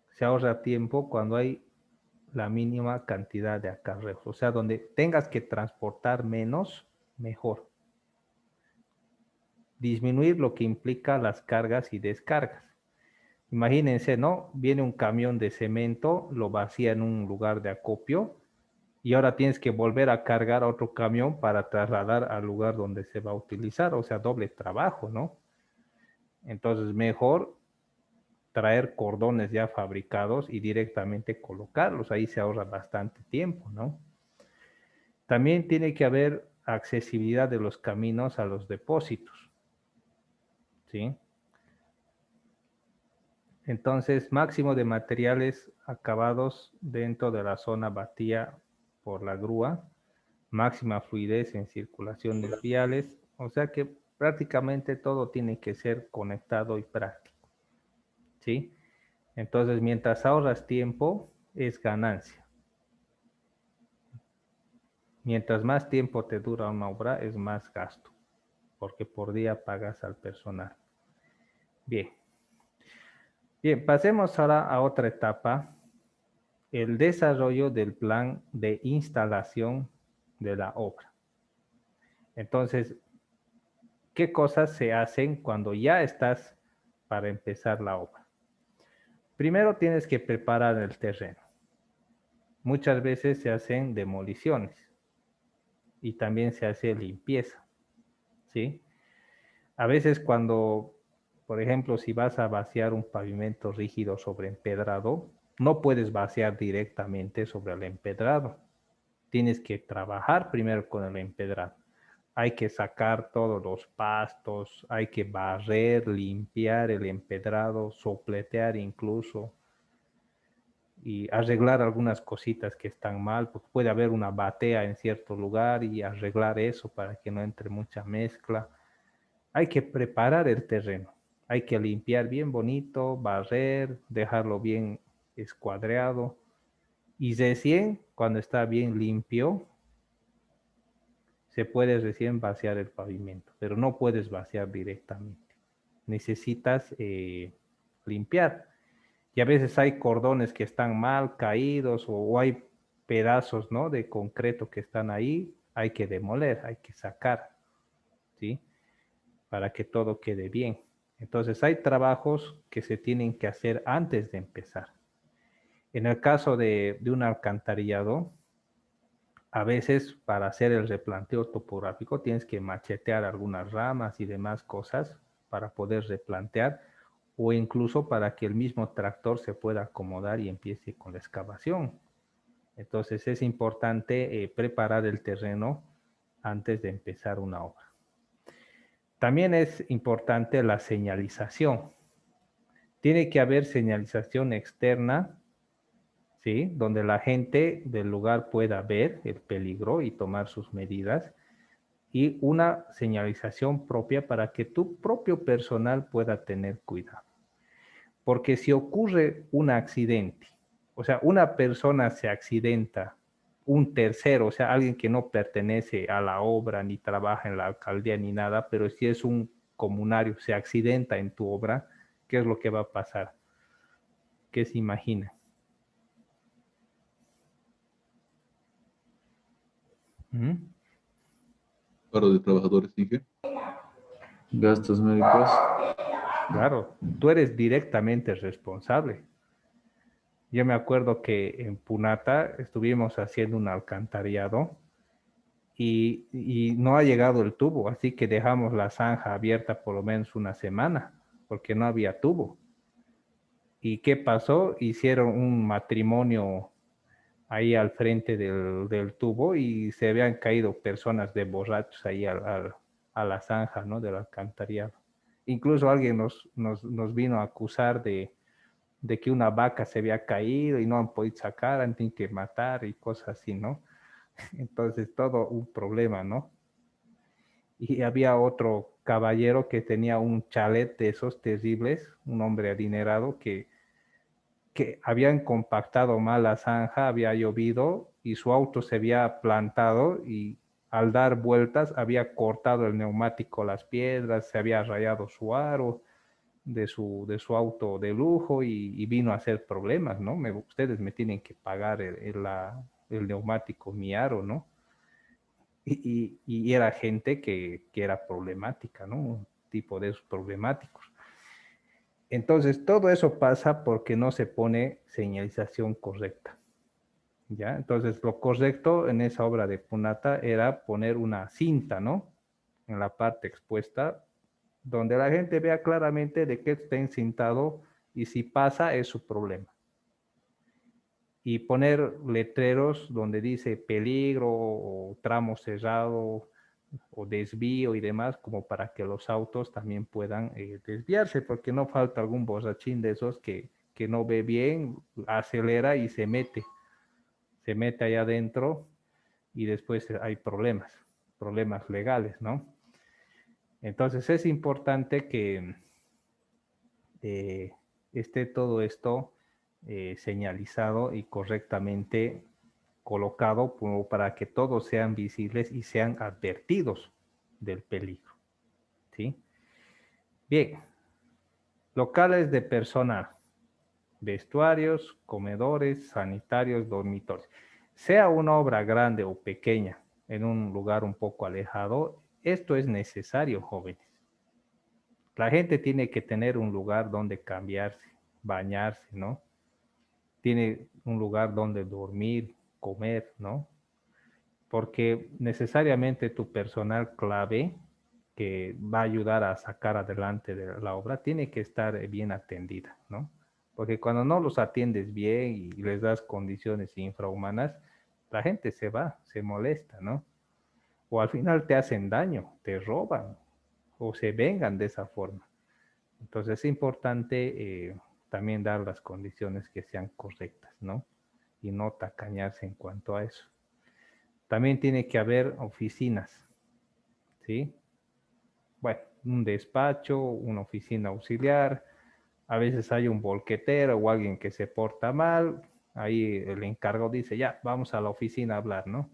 se ahorra tiempo cuando hay la mínima cantidad de acarreos. O sea, donde tengas que transportar menos, mejor. Disminuir lo que implica las cargas y descargas. Imagínense, ¿no? Viene un camión de cemento, lo vacía en un lugar de acopio y ahora tienes que volver a cargar otro camión para trasladar al lugar donde se va a utilizar. O sea, doble trabajo, ¿no? Entonces, mejor traer cordones ya fabricados y directamente colocarlos. Ahí se ahorra bastante tiempo, ¿no? También tiene que haber accesibilidad de los caminos a los depósitos, ¿sí? Entonces, máximo de materiales acabados dentro de la zona batida por la grúa, máxima fluidez en circulación de viales, o sea que prácticamente todo tiene que ser conectado y práctico, ¿sí? Entonces, mientras ahorras tiempo, es ganancia. Mientras más tiempo te dura una obra, es más gasto, porque por día pagas al personal. Bien. Bien, pasemos ahora a otra etapa, el desarrollo del plan de instalación de la obra. Entonces, ¿qué cosas se hacen cuando ya estás para empezar la obra? Primero tienes que preparar el terreno. Muchas veces se hacen demoliciones y también se hace limpieza, ¿sí? A veces cuando, por ejemplo, si vas a vaciar un pavimento rígido sobre empedrado, no puedes vaciar directamente sobre el empedrado. Tienes que trabajar primero con el empedrado. Hay que sacar todos los pastos, hay que barrer, limpiar el empedrado, sopletear incluso y arreglar algunas cositas que están mal, porque puede haber una batea en cierto lugar y arreglar eso para que no entre mucha mezcla. Hay que preparar el terreno, hay que limpiar bien bonito, barrer, dejarlo bien escuadreado y recién cuando está bien limpio se puede recién vaciar el pavimento, pero no puedes vaciar directamente. Necesitas limpiar. Y a veces hay cordones que están mal caídos o hay pedazos, ¿no?, de concreto que están ahí, hay que demoler, hay que sacar, ¿sí? Para que todo quede bien. Entonces hay trabajos que se tienen que hacer antes de empezar. En el caso de un alcantarillado, a veces para hacer el replanteo topográfico tienes que machetear algunas ramas y demás cosas para poder replantear, o incluso para que el mismo tractor se pueda acomodar y empiece con la excavación. Entonces es importante preparar el terreno antes de empezar una obra. También es importante la señalización. Tiene que haber señalización externa, ¿sí?, donde la gente del lugar pueda ver el peligro y tomar sus medidas, y una señalización propia para que tu propio personal pueda tener cuidado. Porque si ocurre un accidente, o sea, una persona se accidenta, un tercero, o sea, alguien que no pertenece a la obra, ni trabaja en la alcaldía, ni nada, pero si es un comunario, se accidenta en tu obra, ¿qué es lo que va a pasar? ¿Qué se imagina? Paro de trabajadores, Inge. Gastos médicos. Claro, tú eres directamente responsable. Yo me acuerdo que en Punata estuvimos haciendo un alcantarillado y no ha llegado el tubo, así que dejamos la zanja abierta por lo menos una semana, porque no había tubo. ¿Y qué pasó? Hicieron un matrimonio ahí al frente del tubo y se habían caído personas de borrachos ahí a la zanja, ¿no?, del alcantarillado. Incluso alguien nos vino a acusar de que una vaca se había caído y no han podido sacar, han tenido que matar y cosas así, ¿no? Entonces todo un problema, ¿no? Y había otro caballero que tenía un chalet de esos terribles, un hombre adinerado que habían compactado mal la zanja, había llovido y su auto se había plantado y al dar vueltas había cortado el neumático las piedras, se había rayado su aro de su auto de lujo y vino a hacer problemas, ¿no? Ustedes me tienen que pagar el neumático, mi aro, ¿no? Y era gente que era problemática, ¿no? Un tipo de esos problemáticos. Entonces, todo eso pasa porque no se pone señalización correcta, ¿ya? Entonces, lo correcto en esa obra de Punata era poner una cinta, ¿no?, en la parte expuesta, donde la gente vea claramente de qué está encintado y si pasa es su problema. Y poner letreros donde dice peligro o tramo cerrado o desvío y demás, como para que los autos también puedan desviarse, porque no falta algún borrachín de esos que no ve bien, acelera y se mete allá adentro y después hay problemas legales, ¿no? Entonces es importante que esté todo esto señalizado y correctamente colocado como para que todos sean visibles y sean advertidos del peligro, ¿sí? Bien, locales de personal, vestuarios, comedores, sanitarios, dormitorios. Sea una obra grande o pequeña en un lugar un poco alejado, esto es necesario, jóvenes. La gente tiene que tener un lugar donde cambiarse, bañarse, ¿no? Tiene un lugar donde dormir, comer, ¿no? Porque necesariamente tu personal clave que va a ayudar a sacar adelante de la obra tiene que estar bien atendida, ¿no? Porque cuando no los atiendes bien y les das condiciones infrahumanas, la gente se va, se molesta, ¿no? O al final te hacen daño, te roban o se vengan de esa forma. Entonces es importante también dar las condiciones que sean correctas, ¿no? Y no tacañarse en cuanto a eso. También tiene que haber oficinas, ¿sí? Bueno, un despacho, una oficina auxiliar, a veces hay un bolquetero o alguien que se porta mal, ahí el encargado dice, ya, vamos a la oficina a hablar, ¿no?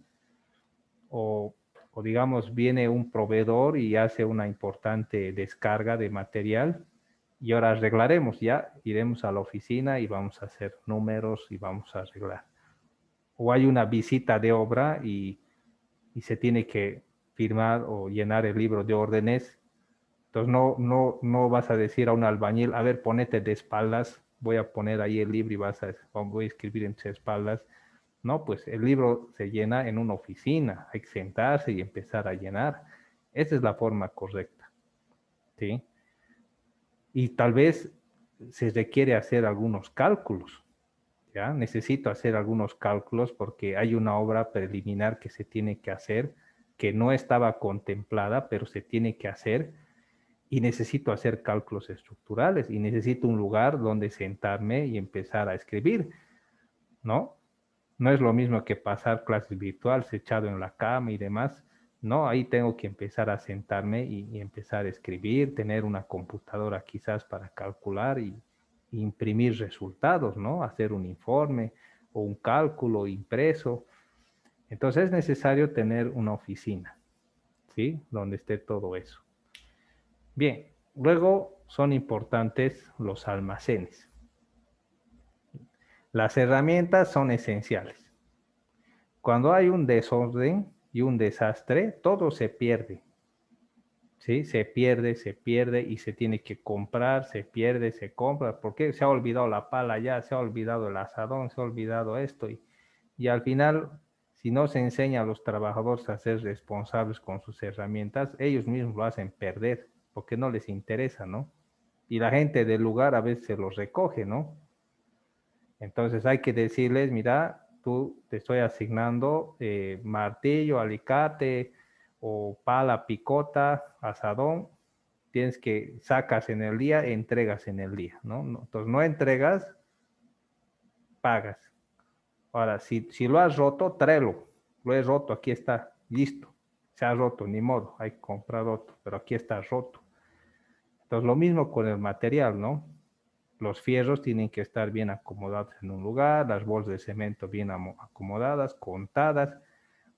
O digamos, viene un proveedor y hace una importante descarga de material Y ahora arreglaremos, ya iremos a la oficina y vamos a hacer números y vamos a arreglar. O hay una visita de obra y se tiene que firmar o llenar el libro de órdenes. Entonces no vas a decir a un albañil, a ver, ponete de espaldas, voy a poner ahí el libro y voy a escribir en tus espaldas. No, pues el libro se llena en una oficina, hay que sentarse y empezar a llenar. Esa es la forma correcta, ¿sí? Y tal vez se requiere hacer algunos cálculos, ¿ya? Necesito hacer algunos cálculos porque hay una obra preliminar que se tiene que hacer, que no estaba contemplada, pero se tiene que hacer, y necesito hacer cálculos estructurales, y necesito un lugar donde sentarme y empezar a escribir, ¿no? No es lo mismo que pasar clases virtuales echado en la cama y demás. No, ahí tengo que empezar a sentarme y empezar a escribir, tener una computadora quizás para calcular y imprimir resultados, ¿no? Hacer un informe o un cálculo impreso. Entonces es necesario tener una oficina, ¿sí? Donde esté todo eso. Bien, luego son importantes los almacenes. Las herramientas son esenciales. Cuando hay un desorden y un desastre, todo se pierde. ¿Sí? Se pierde y se tiene que comprar, se pierde, se compra, porque se ha olvidado la pala ya, se ha olvidado el asadón, se ha olvidado esto. Y al final, si no se enseña a los trabajadores a ser responsables con sus herramientas, ellos mismos lo hacen perder, porque no les interesa, ¿no? Y la gente del lugar a veces se los recoge, ¿no? Entonces hay que decirles, mira, tú te estoy asignando martillo, alicate o pala, picota, asadón. Tienes que sacas en el día, entregas en el día, ¿no? Entonces no entregas, pagas. Ahora, si lo has roto, tráelo. Lo he roto, aquí está, listo. Se ha roto, ni modo, hay que comprar otro, pero aquí está roto. Entonces lo mismo con el material, ¿no? Los fierros tienen que estar bien acomodados en un lugar, las bolsas de cemento bien acomodadas, contadas,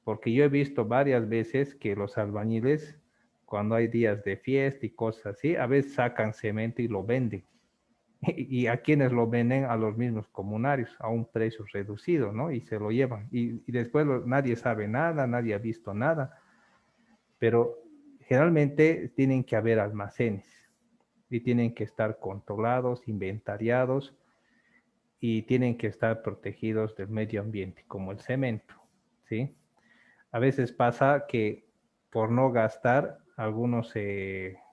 porque yo he visto varias veces que los albañiles, cuando hay días de fiesta y cosas así, a veces sacan cemento y lo venden. Y a quienes lo venden, a los mismos comunarios, a un precio reducido, ¿no? Y se lo llevan. Y después nadie sabe nada, nadie ha visto nada. Pero generalmente tienen que haber almacenes y tienen que estar controlados, inventariados y tienen que estar protegidos del medio ambiente, como el cemento, ¿sí? A veces pasa que por no gastar, algunos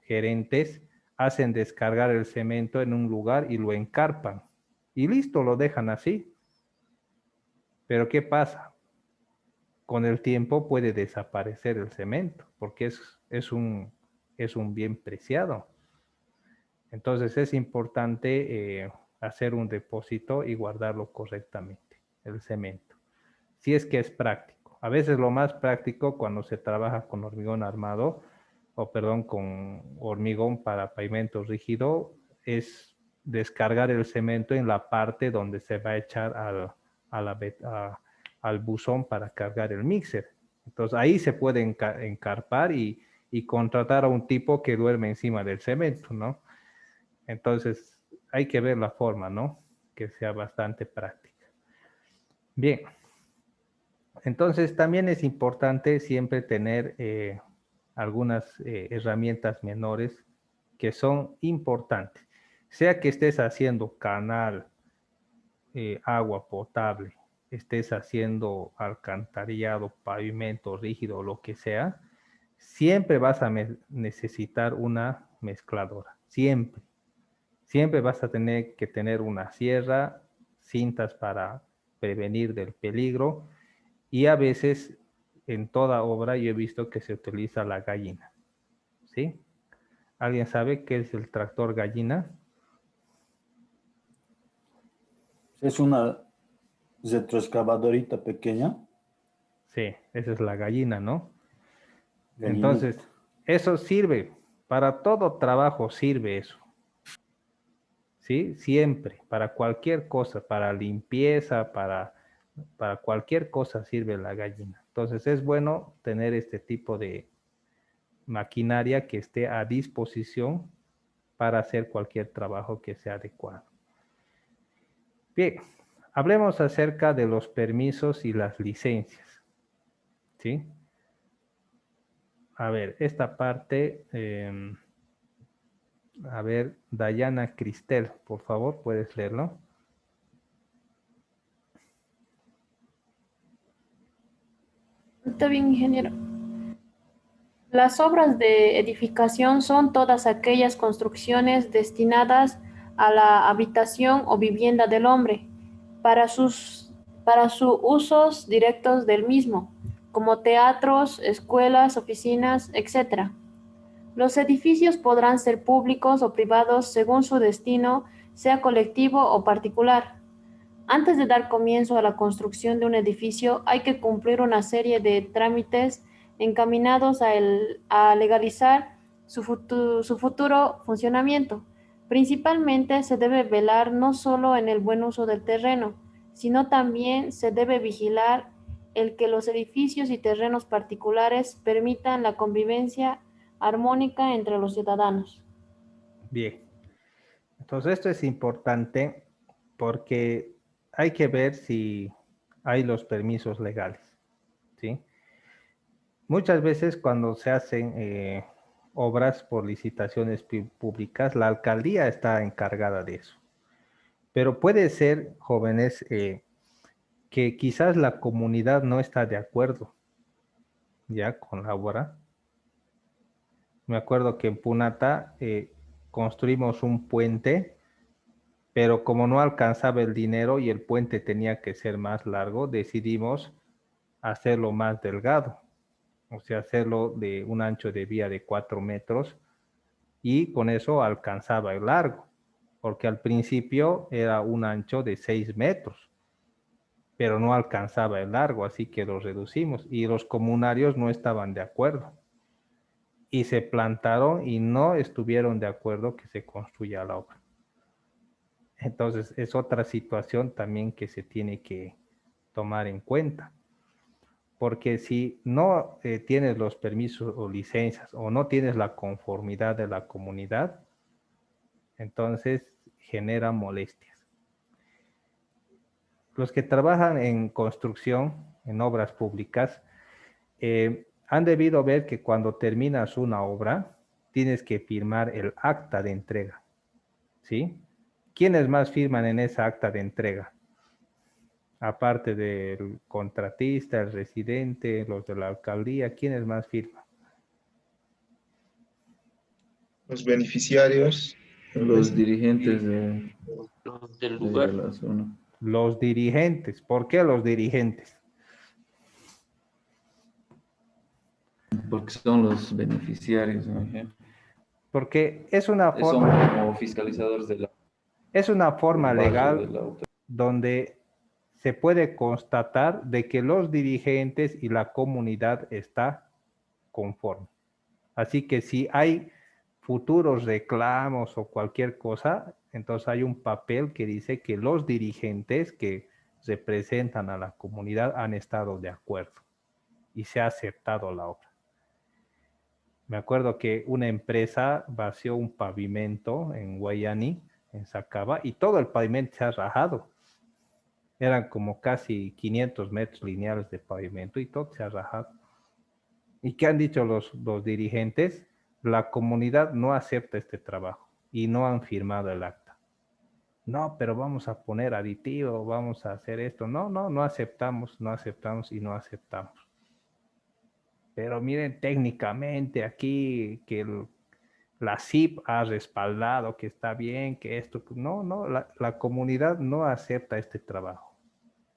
gerentes hacen descargar el cemento en un lugar y lo encarpan. Y listo, lo dejan así. Pero ¿qué pasa? Con el tiempo puede desaparecer el cemento, porque es un bien preciado. Entonces es importante hacer un depósito y guardarlo correctamente, el cemento. Si es que es práctico. A veces lo más práctico cuando se trabaja con hormigón armado, con hormigón para pavimento rígido, es descargar el cemento en la parte donde se va a echar al buzón para cargar el mixer. Entonces ahí se puede encarpar y contratar a un tipo que duerme encima del cemento, ¿no? Entonces hay que ver la forma, ¿no? Que sea bastante práctica. Bien. Entonces también es importante siempre tener algunas herramientas menores que son importantes. Sea que estés haciendo canal, agua potable, estés haciendo alcantarillado, pavimento rígido, lo que sea, siempre vas a necesitar una mezcladora. Siempre. Siempre vas a tener que tener una sierra, cintas para prevenir del peligro. Y a veces, en toda obra, yo he visto que se utiliza la gallina. ¿Sí? ¿Alguien sabe qué es el tractor gallina? Es una retroexcavadorita pequeña. Sí, esa es la gallina, ¿no? Gallinita. Entonces, eso sirve. Para todo trabajo sirve eso. ¿Sí? Siempre. Para cualquier cosa. Para limpieza, para cualquier cosa sirve la gallina. Entonces es bueno tener este tipo de maquinaria que esté a disposición para hacer cualquier trabajo que sea adecuado. Bien, hablemos acerca de los permisos y las licencias. ¿Sí? A ver, esta parte, a ver, Dayana Cristel, por favor, ¿puedes leerlo? Está bien, ingeniero. Las obras de edificación son todas aquellas construcciones destinadas a la habitación o vivienda del hombre, para sus usos directos del mismo, como teatros, escuelas, oficinas, etc. Los edificios podrán ser públicos o privados según su destino, sea colectivo o particular. Antes de dar comienzo a la construcción de un edificio, hay que cumplir una serie de trámites encaminados a legalizar su futuro funcionamiento. Principalmente se debe velar no solo en el buen uso del terreno, sino también se debe vigilar el que los edificios y terrenos particulares permitan la convivencia armónica entre los ciudadanos. Bien, entonces esto es importante porque hay que ver si hay los permisos legales, ¿sí? Muchas veces cuando se hacen obras por licitaciones públicas, la alcaldía está encargada de eso. Pero puede ser, jóvenes, que quizás la comunidad no está de acuerdo ya con la obra. Me acuerdo que en Punata construimos un puente, pero como no alcanzaba el dinero y el puente tenía que ser más largo, decidimos hacerlo más delgado, o sea, hacerlo de un ancho de vía de 4 metros y con eso alcanzaba el largo, porque al principio era un ancho de 6 metros, pero no alcanzaba el largo, así que lo reducimos y los comunarios no estaban de acuerdo y se plantaron y no estuvieron de acuerdo que se construya la obra. Entonces es otra situación también que se tiene que tomar en cuenta. Porque si no tienes los permisos o licencias o no tienes la conformidad de la comunidad, entonces genera molestias. Los que trabajan en construcción, en obras públicas, han debido ver que cuando terminas una obra, tienes que firmar el acta de entrega, ¿sí? ¿Quiénes más firman en esa acta de entrega? Aparte del contratista, el residente, los de la alcaldía, ¿quiénes más firman? Los beneficiarios. Los dirigentes de Del lugar. la zona. Los dirigentes. ¿Por qué los dirigentes? Porque son los beneficiarios, ¿no? Porque es una Son forma... como fiscalizadores de la... Es una forma del barrio, legal donde se puede constatar de que los dirigentes y la comunidad está conforme. Así que si hay futuros reclamos o cualquier cosa, entonces hay un papel que dice que los dirigentes que representan a la comunidad han estado de acuerdo y se ha aceptado la obra. Me acuerdo que una empresa vació un pavimento en Guayani, en Sacaba, y todo el pavimento se ha rajado. Eran como casi 500 metros lineales de pavimento y todo se ha rajado. ¿Y qué han dicho los dirigentes? La comunidad no acepta este trabajo y no han firmado el acta. No, pero vamos a poner aditivo, vamos a hacer esto. No aceptamos, no aceptamos y no aceptamos. Pero miren, técnicamente aquí que la CIP ha respaldado que está bien, que esto... No, la comunidad no acepta este trabajo.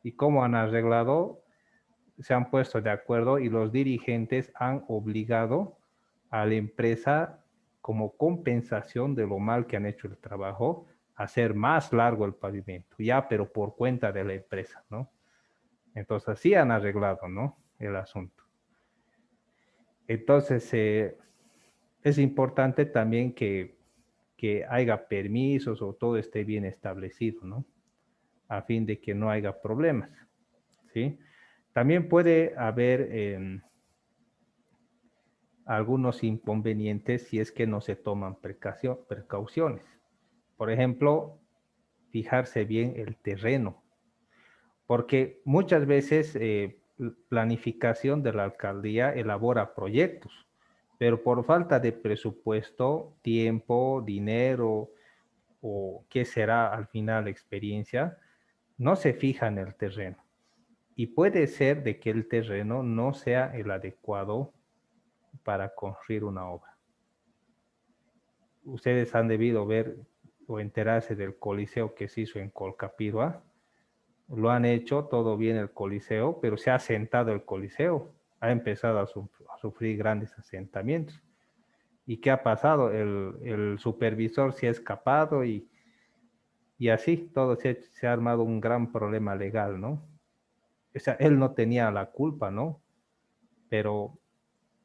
¿Y cómo han arreglado? Se han puesto de acuerdo y los dirigentes han obligado a la empresa como compensación de lo mal que han hecho el trabajo, a hacer más largo el pavimento, ya, pero por cuenta de la empresa, ¿no? Entonces así han arreglado, ¿no? El asunto. Entonces, es importante también que haya permisos o todo esté bien establecido, ¿no? A fin de que no haya problemas, ¿sí? También puede haber algunos inconvenientes si es que no se toman precauciones. Por ejemplo, fijarse bien el terreno, porque muchas veces planificación de la alcaldía elabora proyectos, pero por falta de presupuesto, tiempo, dinero o qué será al final experiencia, no se fija en el terreno. Y puede ser de que el terreno no sea el adecuado para construir una obra. Ustedes han debido ver o enterarse del coliseo que se hizo en Colcapirua. Lo han hecho todo bien el coliseo, pero se ha asentado el coliseo. Ha empezado a sufrir grandes asentamientos. ¿Y qué ha pasado? El supervisor se ha escapado y así todo se ha armado un gran problema legal, ¿no? O sea, él no tenía la culpa, ¿no? Pero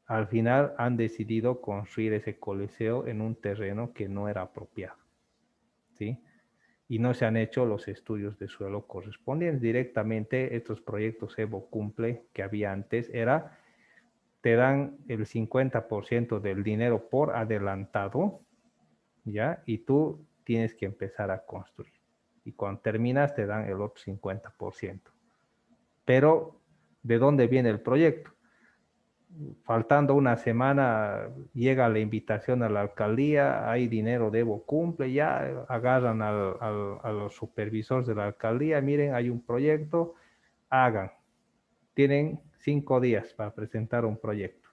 al final han decidido construir ese coliseo en un terreno que no era apropiado, ¿sí? Y no se han hecho los estudios de suelo correspondientes. Directamente estos proyectos Evo Cumple que había antes te dan el 50% del dinero por adelantado, ¿ya? Y tú tienes que empezar a construir. Y cuando terminas te dan el otro 50%. Pero, ¿de dónde viene el proyecto? Faltando una semana llega la invitación a la alcaldía, hay dinero de Evo Cumple, ya agarran a los supervisores de la alcaldía, miren, hay un proyecto, hagan. Tienen 5 días para presentar un proyecto.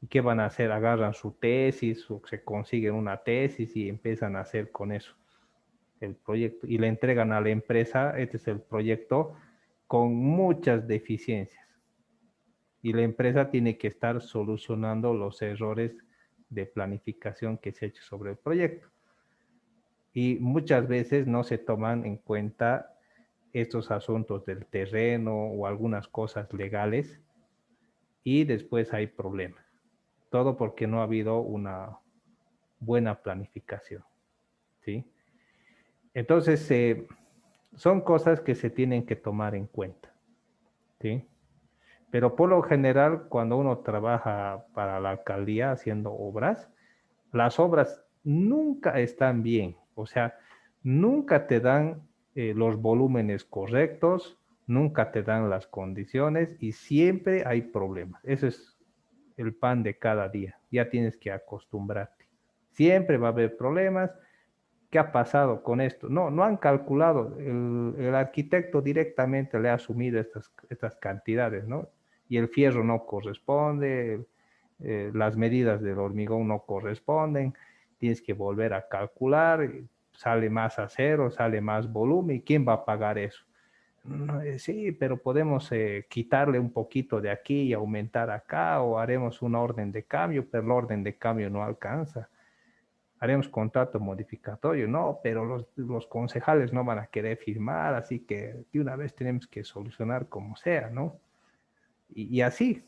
¿Y qué van a hacer? Agarran su tesis o se consiguen una tesis y empiezan a hacer con eso el proyecto y le entregan a la empresa, este es el proyecto con muchas deficiencias. Y la empresa tiene que estar solucionando los errores de planificación que se ha hecho sobre el proyecto. Y muchas veces no se toman en cuenta estos asuntos del terreno o algunas cosas legales y después hay problemas. Todo porque no ha habido una buena planificación, ¿sí? Entonces, son cosas que se tienen que tomar en cuenta, ¿sí? Pero por lo general, cuando uno trabaja para la alcaldía haciendo obras, las obras nunca están bien. O sea, nunca te dan los volúmenes correctos, nunca te dan las condiciones y siempre hay problemas. Eso es el pan de cada día. Ya tienes que acostumbrarte. Siempre va a haber problemas. ¿Qué ha pasado con esto? No han calculado. El arquitecto directamente le ha asumido estas cantidades, ¿no? Y el fierro no corresponde, las medidas del hormigón no corresponden, tienes que volver a calcular, sale más acero, sale más volumen, ¿y quién va a pagar eso? Sí, pero podemos quitarle un poquito de aquí y aumentar acá, o haremos una orden de cambio, pero la orden de cambio no alcanza. Haremos contrato modificatorio, no, pero los concejales no van a querer firmar, así que de una vez tenemos que solucionar como sea, ¿no? Y así,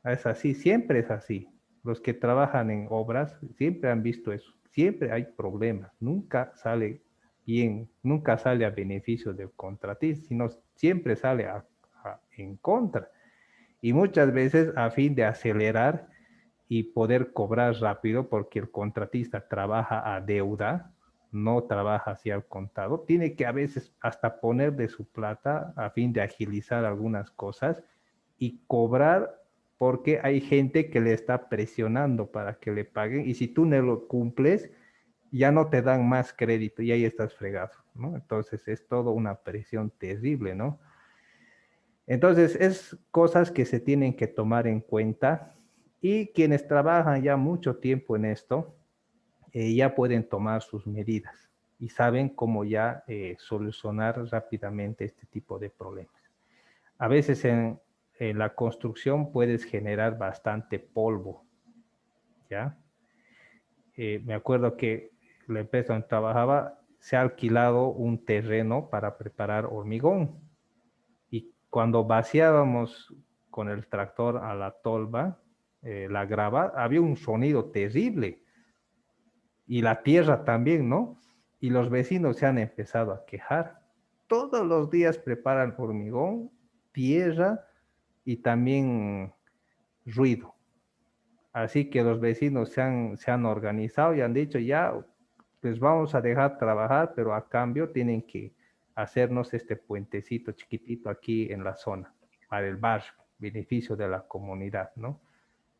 es así, siempre es así. Los que trabajan en obras siempre han visto eso, siempre hay problemas, nunca sale bien, nunca sale a beneficio del contratista, sino siempre sale en contra. Y muchas veces a fin de acelerar y poder cobrar rápido, porque el contratista trabaja a deuda, no trabaja hacia el contado, tiene que a veces hasta poner de su plata a fin de agilizar algunas cosas y cobrar porque hay gente que le está presionando para que le paguen y si tú no lo cumples, ya no te dan más crédito y ahí estás fregado, ¿no? Entonces es todo una presión terrible, ¿no? Entonces es cosas que se tienen que tomar en cuenta y quienes trabajan ya mucho tiempo en esto ya pueden tomar sus medidas y saben cómo ya solucionar rápidamente este tipo de problemas. A veces en la construcción puedes generar bastante polvo, ¿ya? Me acuerdo que la empresa donde trabajaba se ha alquilado un terreno para preparar hormigón y cuando vaciábamos con el tractor a la tolva, la grava, había un sonido terrible y la tierra también, ¿no? Y los vecinos se han empezado a quejar. Todos los días preparan hormigón, tierra y también ruido. Así que los vecinos se han organizado y han dicho, ya, pues vamos a dejar trabajar, pero a cambio tienen que hacernos este puentecito chiquitito aquí en la zona, para el barrio, beneficio de la comunidad, ¿no?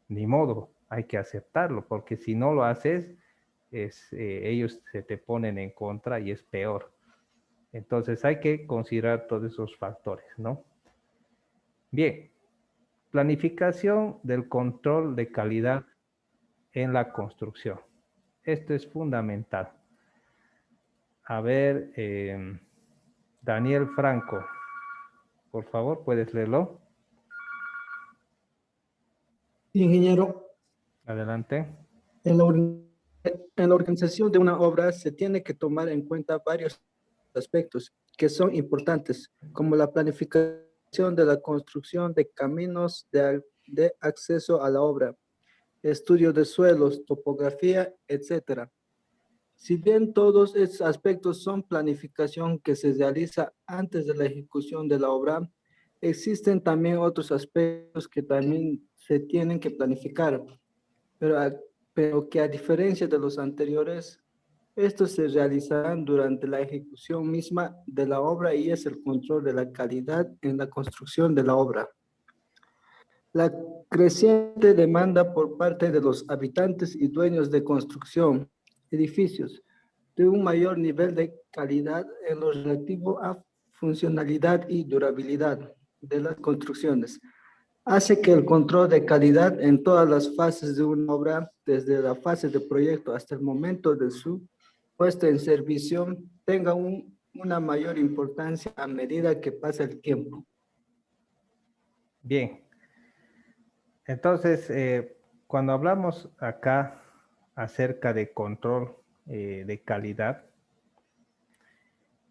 Ni modo, hay que aceptarlo, porque si no lo haces, ellos se te ponen en contra y es peor. Entonces hay que considerar todos esos factores, ¿no? Bien, planificación del control de calidad en la construcción. Esto es fundamental. A ver, Daniel Franco, por favor, ¿puedes leerlo? Ingeniero, Adelante. en la organización de una obra se tiene que tomar en cuenta varios aspectos que son importantes, como la planificación de la construcción de caminos de acceso a la obra, estudio de suelos, topografía, etc. Si bien todos estos aspectos son planificación que se realiza antes de la ejecución de la obra, existen también otros aspectos que también se tienen que planificar, pero que a diferencia de los anteriores, estos se realizarán durante la ejecución misma de la obra y es el control de la calidad en la construcción de la obra. La creciente demanda por parte de los habitantes y dueños de construcción, edificios, de un mayor nivel de calidad en lo relativo a funcionalidad y durabilidad de las construcciones, hace que el control de calidad en todas las fases de una obra, desde la fase de proyecto hasta el momento de su puesta en servicio, tenga una mayor importancia a medida que pasa el tiempo. Bien. Entonces, cuando hablamos acá acerca de control de calidad,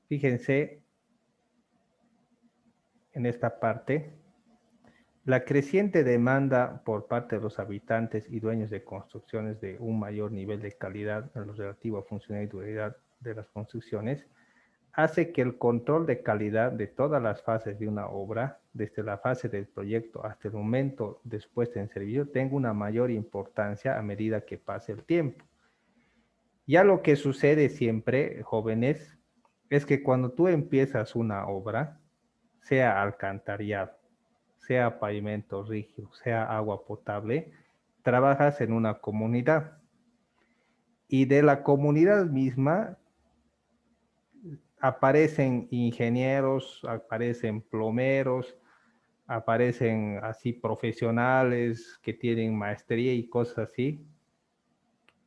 fíjense en esta parte, la creciente demanda por parte de los habitantes y dueños de construcciones de un mayor nivel de calidad en lo relativo a funcionalidad y durabilidad de las construcciones, hace que el control de calidad de todas las fases de una obra, desde la fase del proyecto hasta el momento después en servicio, tenga una mayor importancia a medida que pase el tiempo. Ya lo que sucede siempre, jóvenes, es que cuando tú empiezas una obra, sea alcantarillado, sea pavimento rígido, sea agua potable, trabajas en una comunidad. Y de la comunidad misma aparecen ingenieros, aparecen plomeros, aparecen así profesionales que tienen maestría y cosas así.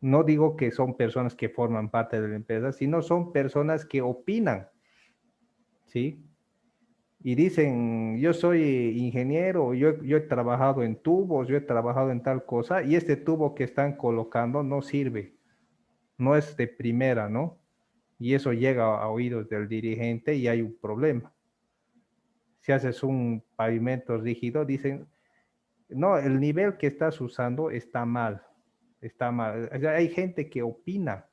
No digo que son personas que forman parte de la empresa, sino son personas que opinan, ¿sí? Y dicen, yo soy ingeniero, yo he trabajado en tubos, yo he trabajado en tal cosa, y este tubo que están colocando no sirve, no es de primera, ¿no? Y eso llega a oídos del dirigente y hay un problema. Si haces un pavimento rígido, dicen, no, el nivel que estás usando está mal, está mal. O sea, hay gente que opina.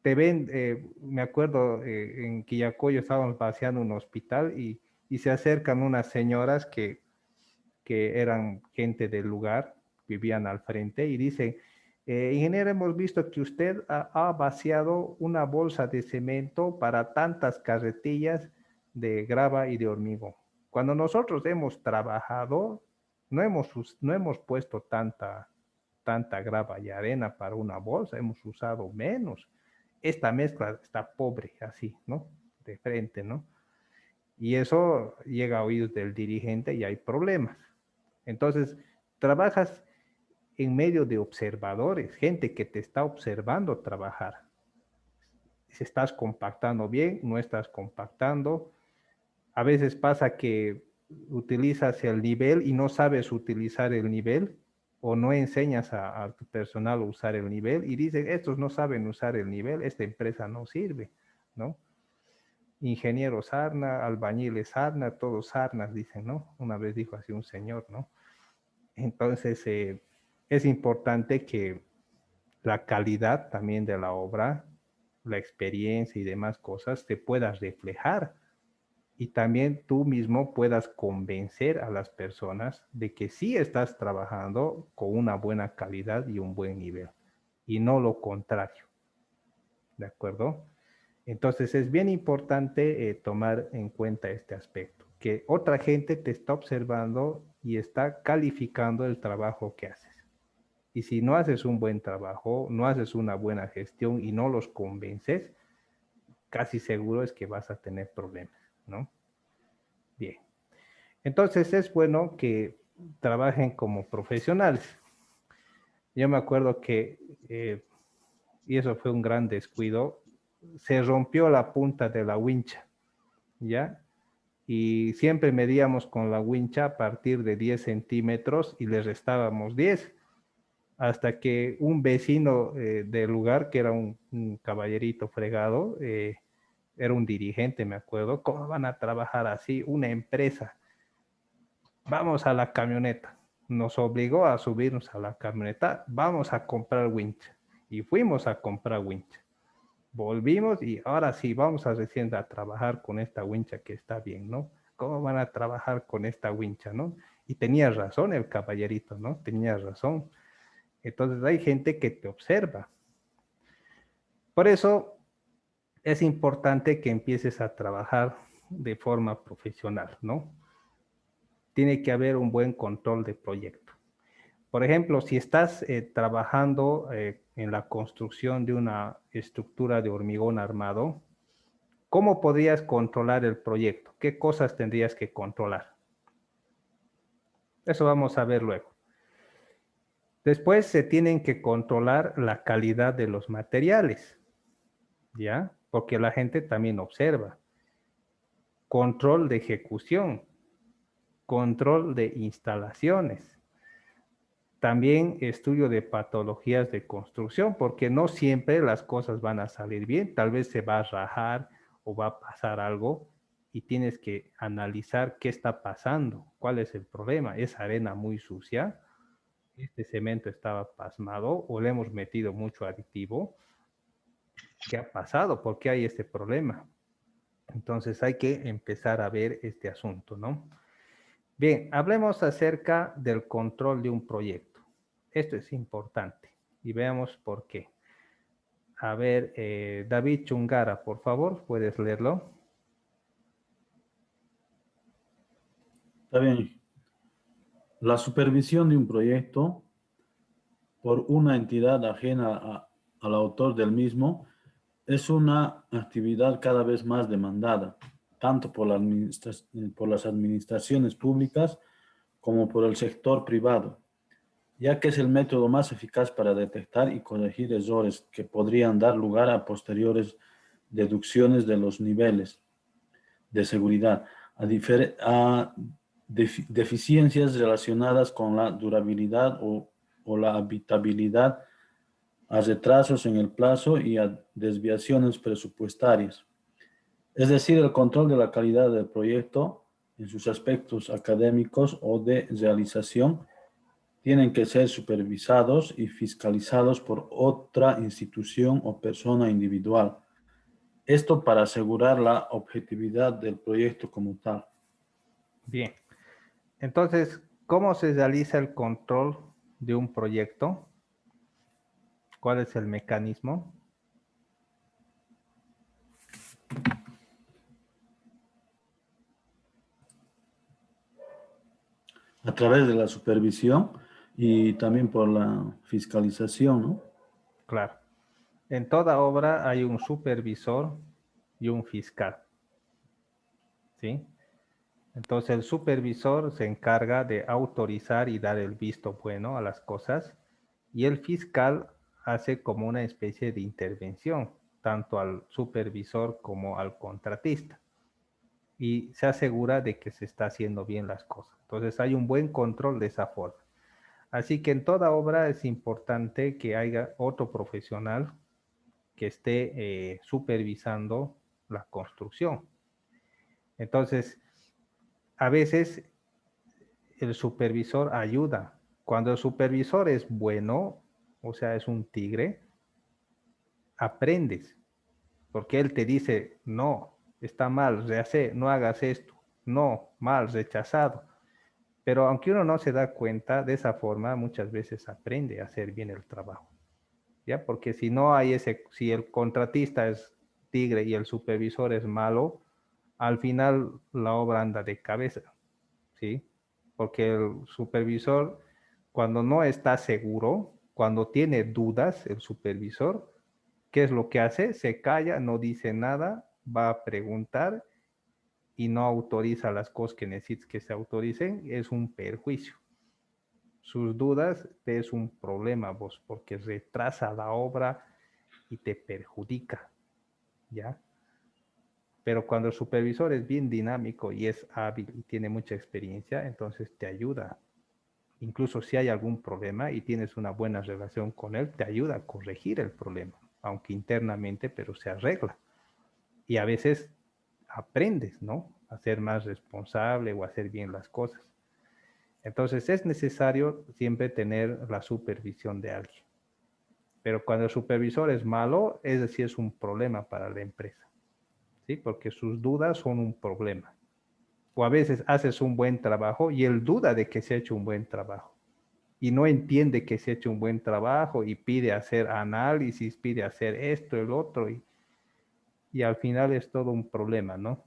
Te ven, me acuerdo, en Quillacollo estábamos vaciando un hospital y se acercan unas señoras que eran gente del lugar, vivían al frente y dicen, ingeniero, hemos visto que usted ha vaciado una bolsa de cemento para tantas carretillas de grava y de hormigón. Cuando nosotros hemos trabajado, no hemos puesto tanta grava y arena para una bolsa, hemos usado menos. Esta mezcla está pobre, así, ¿no? De frente, ¿no? Y eso llega a oídos del dirigente y hay problemas. Entonces, trabajas en medio de observadores, gente que te está observando trabajar. Si estás compactando bien, no estás compactando. A veces pasa que utilizas el nivel y no sabes utilizar el nivel o no enseñas a tu personal a usar el nivel y dicen, estos no saben usar el nivel, esta empresa no sirve, ¿no? Ingenieros sarna, albañiles sarna, todos sarnas, dicen, ¿no? Una vez dijo así un señor, ¿no? Entonces, es importante que la calidad también de la obra, la experiencia y demás cosas se pueda reflejar y también tú mismo puedas convencer a las personas de que sí estás trabajando con una buena calidad y un buen nivel, y no lo contrario. ¿De acuerdo? Entonces es bien importante tomar en cuenta este aspecto, que otra gente te está observando y está calificando el trabajo que haces. Y si no haces un buen trabajo, no haces una buena gestión y no los convences, casi seguro es que vas a tener problemas, ¿no? Bien. Entonces es bueno que trabajen como profesionales. Yo me acuerdo que, y eso fue un gran descuido, se rompió la punta de la wincha, ¿ya? Y siempre medíamos con la wincha a partir de 10 centímetros y le restábamos 10, hasta que un vecino del lugar, que era un caballerito fregado, era un dirigente, me acuerdo, ¿cómo van a trabajar así? Una empresa. Vamos a la camioneta. Nos obligó a subirnos a la camioneta, vamos a comprar wincha. Y fuimos a comprar wincha. Volvimos y ahora sí, vamos a recién a trabajar con esta wincha que está bien, ¿no? ¿Cómo van a trabajar con esta wincha, no? Y tenía razón el caballerito, ¿no? Tenía razón. Entonces hay gente que te observa. Por eso es importante que empieces a trabajar de forma profesional, ¿no? Tiene que haber un buen control de proyecto. Por ejemplo, si estás trabajando en la construcción de una estructura de hormigón armado, ¿cómo podrías controlar el proyecto? ¿Qué cosas tendrías que controlar? Eso vamos a ver luego. Después se tienen que controlar la calidad de los materiales, ¿ya? Porque la gente también observa. Control de ejecución, control de instalaciones. También estudio de patologías de construcción, porque no siempre las cosas van a salir bien. Tal vez se va a rajar o va a pasar algo y tienes que analizar qué está pasando, cuál es el problema. ¿Es arena muy sucia? ¿Este cemento estaba pasmado o le hemos metido mucho aditivo? ¿Qué ha pasado? ¿Por qué hay este problema? Entonces hay que empezar a ver este asunto, ¿no? Bien, hablemos acerca del control de un proyecto. Esto es importante y veamos por qué. A ver, David Chungara, por favor, ¿puedes leerlo? Está bien. La supervisión de un proyecto por una entidad ajena al autor del mismo es una actividad cada vez más demandada, tanto por las administraciones públicas como por el sector privado, ya que es el método más eficaz para detectar y corregir errores que podrían dar lugar a posteriores deducciones de los niveles de seguridad, a deficiencias relacionadas con la durabilidad o la habitabilidad, a retrasos en el plazo y a desviaciones presupuestarias. Es decir, el control de la calidad del proyecto en sus aspectos académicos o de realización tienen que ser supervisados y fiscalizados por otra institución o persona individual. Esto para asegurar la objetividad del proyecto como tal. Bien. Entonces, ¿cómo se realiza el control de un proyecto? ¿Cuál es el mecanismo? A través de la supervisión y también por la fiscalización, ¿no? Claro. En toda obra hay un supervisor y un fiscal. ¿Sí? Entonces el supervisor se encarga de autorizar y dar el visto bueno a las cosas y el fiscal hace como una especie de intervención, tanto al supervisor como al contratista. Y se asegura de que se está haciendo bien las cosas. Entonces hay un buen control de esa forma. Así que en toda obra es importante que haya otro profesional que esté supervisando la construcción. Entonces, a veces el supervisor ayuda. Cuando el supervisor es bueno, o sea, es un tigre, aprendes. Porque él te dice, no, está mal, rehace, no hagas esto, no, mal, rechazado. Pero aunque uno no se da cuenta, de esa forma muchas veces aprende a hacer bien el trabajo. ¿Ya? Porque si no hay si el contratista es tigre y el supervisor es malo, al final la obra anda de cabeza, ¿sí? Porque el supervisor, cuando no está seguro, cuando tiene dudas, el supervisor, ¿qué es lo que hace? Se calla, no dice nada, va a preguntar y no autoriza las cosas que necesita que se autoricen, es un perjuicio. Sus dudas es un problema vos, porque retrasa la obra y te perjudica, ¿ya? Pero cuando el supervisor es bien dinámico y es hábil y tiene mucha experiencia, entonces te ayuda. Incluso si hay algún problema y tienes una buena relación con él, te ayuda a corregir el problema, aunque internamente, pero se arregla. Y a veces aprendes, ¿no? A ser más responsable o a hacer bien las cosas. Entonces es necesario siempre tener la supervisión de alguien. Pero cuando el supervisor es malo, es decir, es un problema para la empresa, ¿sí? Porque sus dudas son un problema. O a veces haces un buen trabajo y él duda de que se ha hecho un buen trabajo. Y no entiende que se ha hecho un buen trabajo y pide hacer análisis, pide hacer esto, el otro. Y al final es todo un problema, ¿no?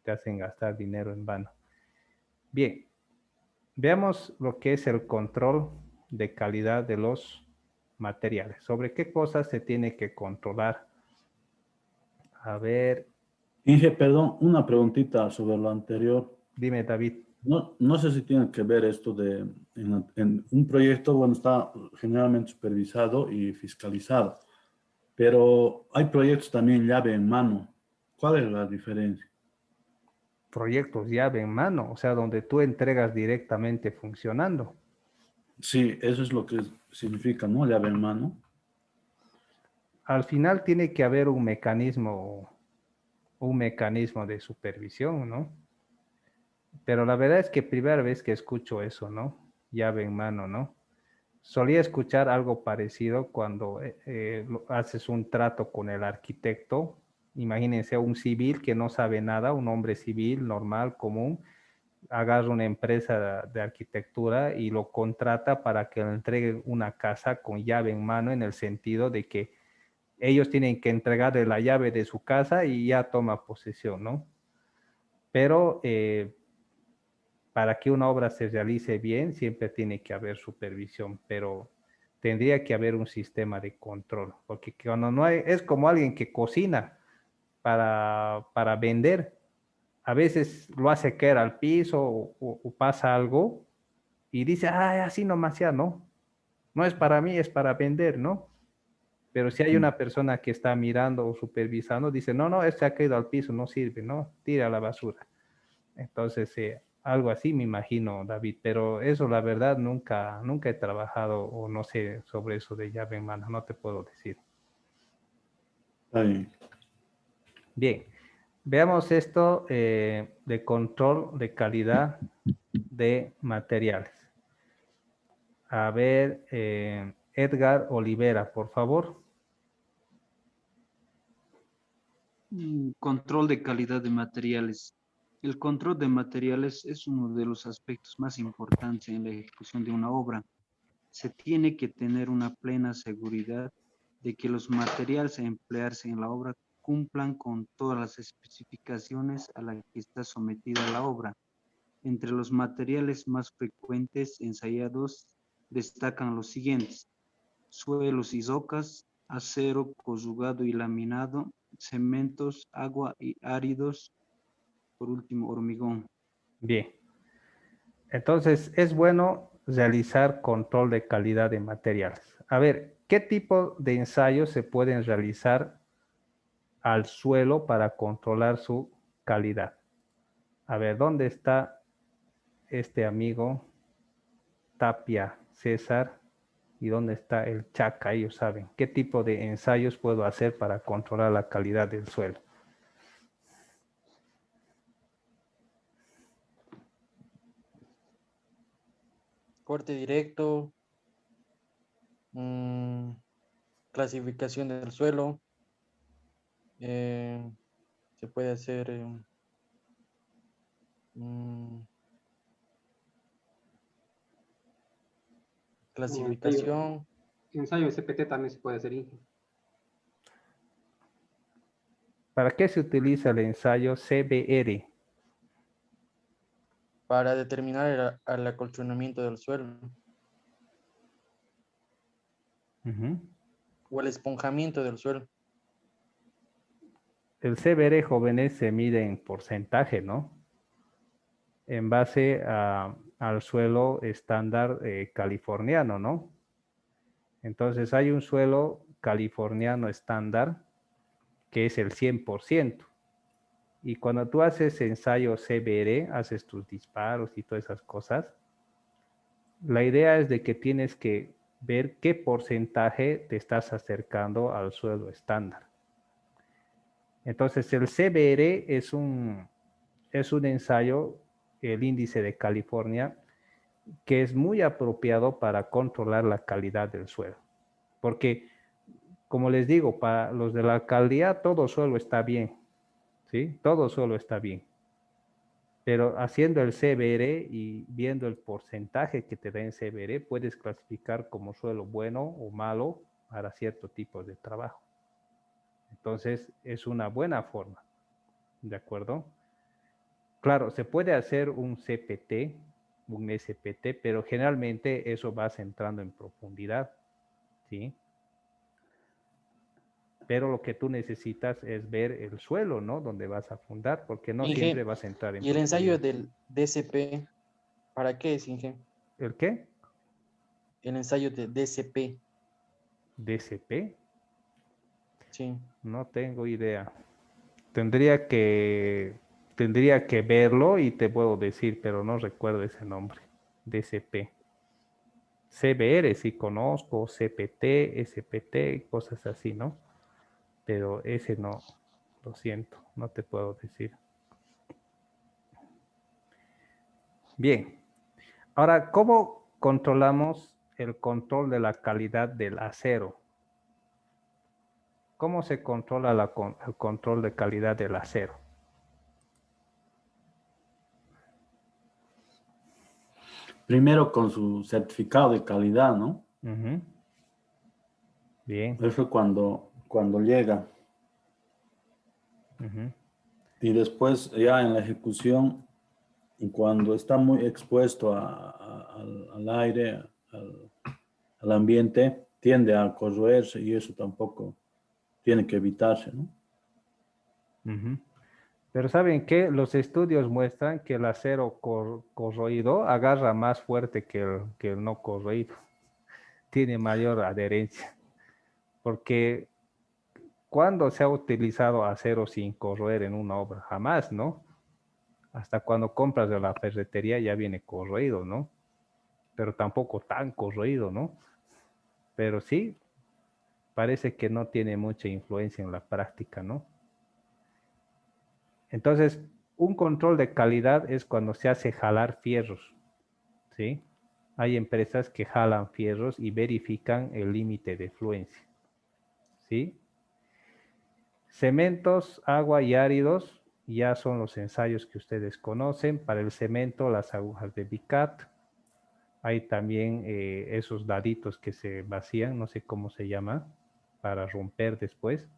Te hacen gastar dinero en vano. Bien, veamos lo que es el control de calidad de los materiales. ¿Sobre qué cosas se tiene que controlar? A ver. Inge, perdón, una preguntita sobre lo anterior. Dime, David. No sé si tiene que ver esto en un proyecto, bueno, está generalmente supervisado y fiscalizado, pero hay proyectos también llave en mano. ¿Cuál es la diferencia? Proyectos llave en mano, o sea, donde tú entregas directamente funcionando. Sí, eso es lo que significa, ¿no? Llave en mano. Al final tiene que haber un mecanismo de supervisión, ¿no? Pero la verdad es que primera vez que escucho eso, ¿no? Llave en mano, ¿no? Solía escuchar algo parecido cuando haces un trato con el arquitecto. Imagínense un civil que no sabe nada, un hombre civil normal, común, agarra una empresa de arquitectura y lo contrata para que le entregue una casa con llave en mano, en el sentido de que ellos tienen que entregarle la llave de su casa y ya toma posesión, ¿no? Pero para que una obra se realice bien, siempre tiene que haber supervisión, pero tendría que haber un sistema de control, porque cuando no hay, es como alguien que cocina para vender, a veces lo hace caer al piso o pasa algo y dice, ah, así nomás ya, ¿no? No es para mí, es para vender, ¿no? Pero si hay una persona que está mirando o supervisando, dice, no, no, este ha caído al piso, no sirve, ¿no? Tira a la basura. Entonces, algo así me imagino, David, pero eso la verdad nunca he trabajado o no sé sobre eso de llave en mano, no te puedo decir. Ahí. Bien, veamos esto de control de calidad de materiales. A ver, Edgar Olivera, por favor. Control de calidad de materiales. El control de materiales es uno de los aspectos más importantes en la ejecución de una obra. Se tiene que tener una plena seguridad de que los materiales a emplearse en la obra cumplan con todas las especificaciones a las que está sometida la obra. Entre los materiales más frecuentes ensayados destacan los siguientes: suelos y rocas, acero corrugado y laminado, cementos, agua y áridos, por último hormigón. Bien, entonces es bueno realizar control de calidad de materiales. A ver, ¿qué tipo de ensayos se pueden realizar al suelo para controlar su calidad? A ver, ¿dónde está este amigo Tapia César? ¿Y dónde está el Chaca? Ellos saben. ¿Qué tipo de ensayos puedo hacer para controlar la calidad del suelo? Corte directo, clasificación del suelo, se puede hacer clasificación. Ensayo SPT también se puede hacer, Inge. ¿Para qué se utiliza el ensayo CBR? Para determinar el acolchonamiento del suelo o el esponjamiento del suelo. El CBR, jóvenes, se mide en porcentaje, ¿no? En base al suelo estándar californiano, ¿no? Entonces hay un suelo californiano estándar que es el 100%. Y cuando tú haces ensayo CBR, haces tus disparos y todas esas cosas, la idea es de que tienes que ver qué porcentaje te estás acercando al suelo estándar. Entonces el CBR es un ensayo, el índice de California, que es muy apropiado para controlar la calidad del suelo. Porque, como les digo, para los de la alcaldía todo suelo está bien, ¿sí? Todo suelo está bien. Pero haciendo el CBR y viendo el porcentaje que te da en CBR, puedes clasificar como suelo bueno o malo para cierto tipo de trabajo. Entonces, es una buena forma, ¿de acuerdo? Claro, se puede hacer un CPT, un SPT, pero generalmente eso vas entrando en profundidad, ¿sí? Pero lo que tú necesitas es ver el suelo, ¿no? Donde vas a fundar, porque no Inge, siempre vas a entrar en ¿y el ensayo profundidad. del DCP, para qué es, Inge? ¿El qué? El ensayo de DCP. ¿DCP? Sí. No tengo idea. Tendría que verlo y te puedo decir, pero no recuerdo ese nombre. DCP. CBR sí conozco, CPT, SPT, cosas así, ¿no? Pero ese no, lo siento, no te puedo decir. Bien. Ahora, ¿cómo controlamos el control de la calidad del acero? ¿Cómo se controla el control de calidad del acero? Primero con su certificado de calidad, ¿no? Bien. Eso cuando llega. Y después ya en la ejecución, y cuando está muy expuesto al aire, al ambiente, tiende a corroerse y eso tampoco tiene que evitarse, ¿no? Pero ¿saben qué? Los estudios muestran que el acero corroído agarra más fuerte que el no corroído. Tiene mayor adherencia. Porque ¿cuándo se ha utilizado acero sin corroer en una obra? Jamás, ¿no? Hasta cuando compras de la ferretería ya viene corroído, ¿no? Pero tampoco tan corroído, ¿no? Pero sí, parece que no tiene mucha influencia en la práctica, ¿no? Entonces, un control de calidad es cuando se hace jalar fierros, ¿sí? Hay empresas que jalan fierros y verifican el límite de fluencia, ¿sí? Cementos, agua y áridos ya son los ensayos que ustedes conocen. Para el cemento, las agujas de Vicat. Hay también esos daditos que se vacían, no sé cómo se llama, para romper después.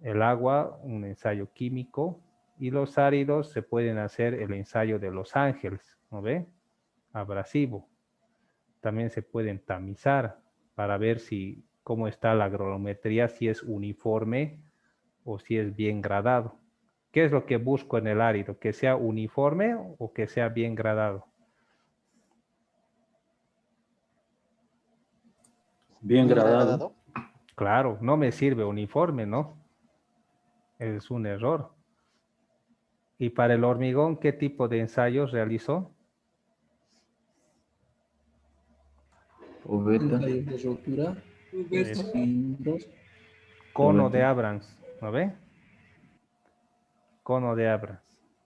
El agua, un ensayo químico. Y los áridos se pueden hacer el ensayo de Los Ángeles, ¿no ve? Abrasivo. También se pueden tamizar para ver cómo está la granulometría, si es uniforme o si es bien gradado. ¿Qué es lo que busco en el árido? ¿Que sea uniforme o que sea bien gradado? Bien gradado. Claro, no me sirve uniforme, ¿no? Es un error. ¿Y para el hormigón qué tipo de ensayos realizó? Ensayo de rotura. Cono de Abrams, ¿no ve? Cono de Abrams,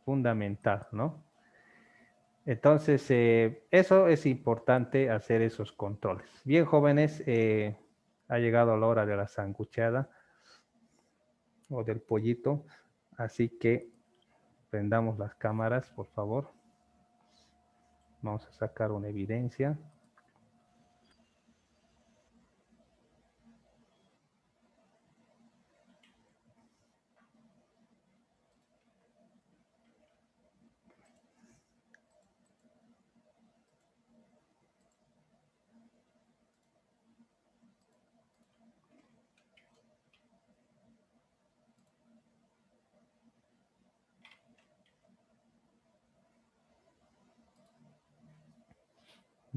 fundamental, ¿no? Entonces, eso es importante, hacer esos controles. Bien, jóvenes, ha llegado la hora de la sangucheada o del pollito. Así que prendamos las cámaras, por favor. Vamos a sacar una evidencia.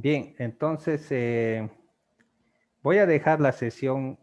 Bien, entonces voy a dejar la sesión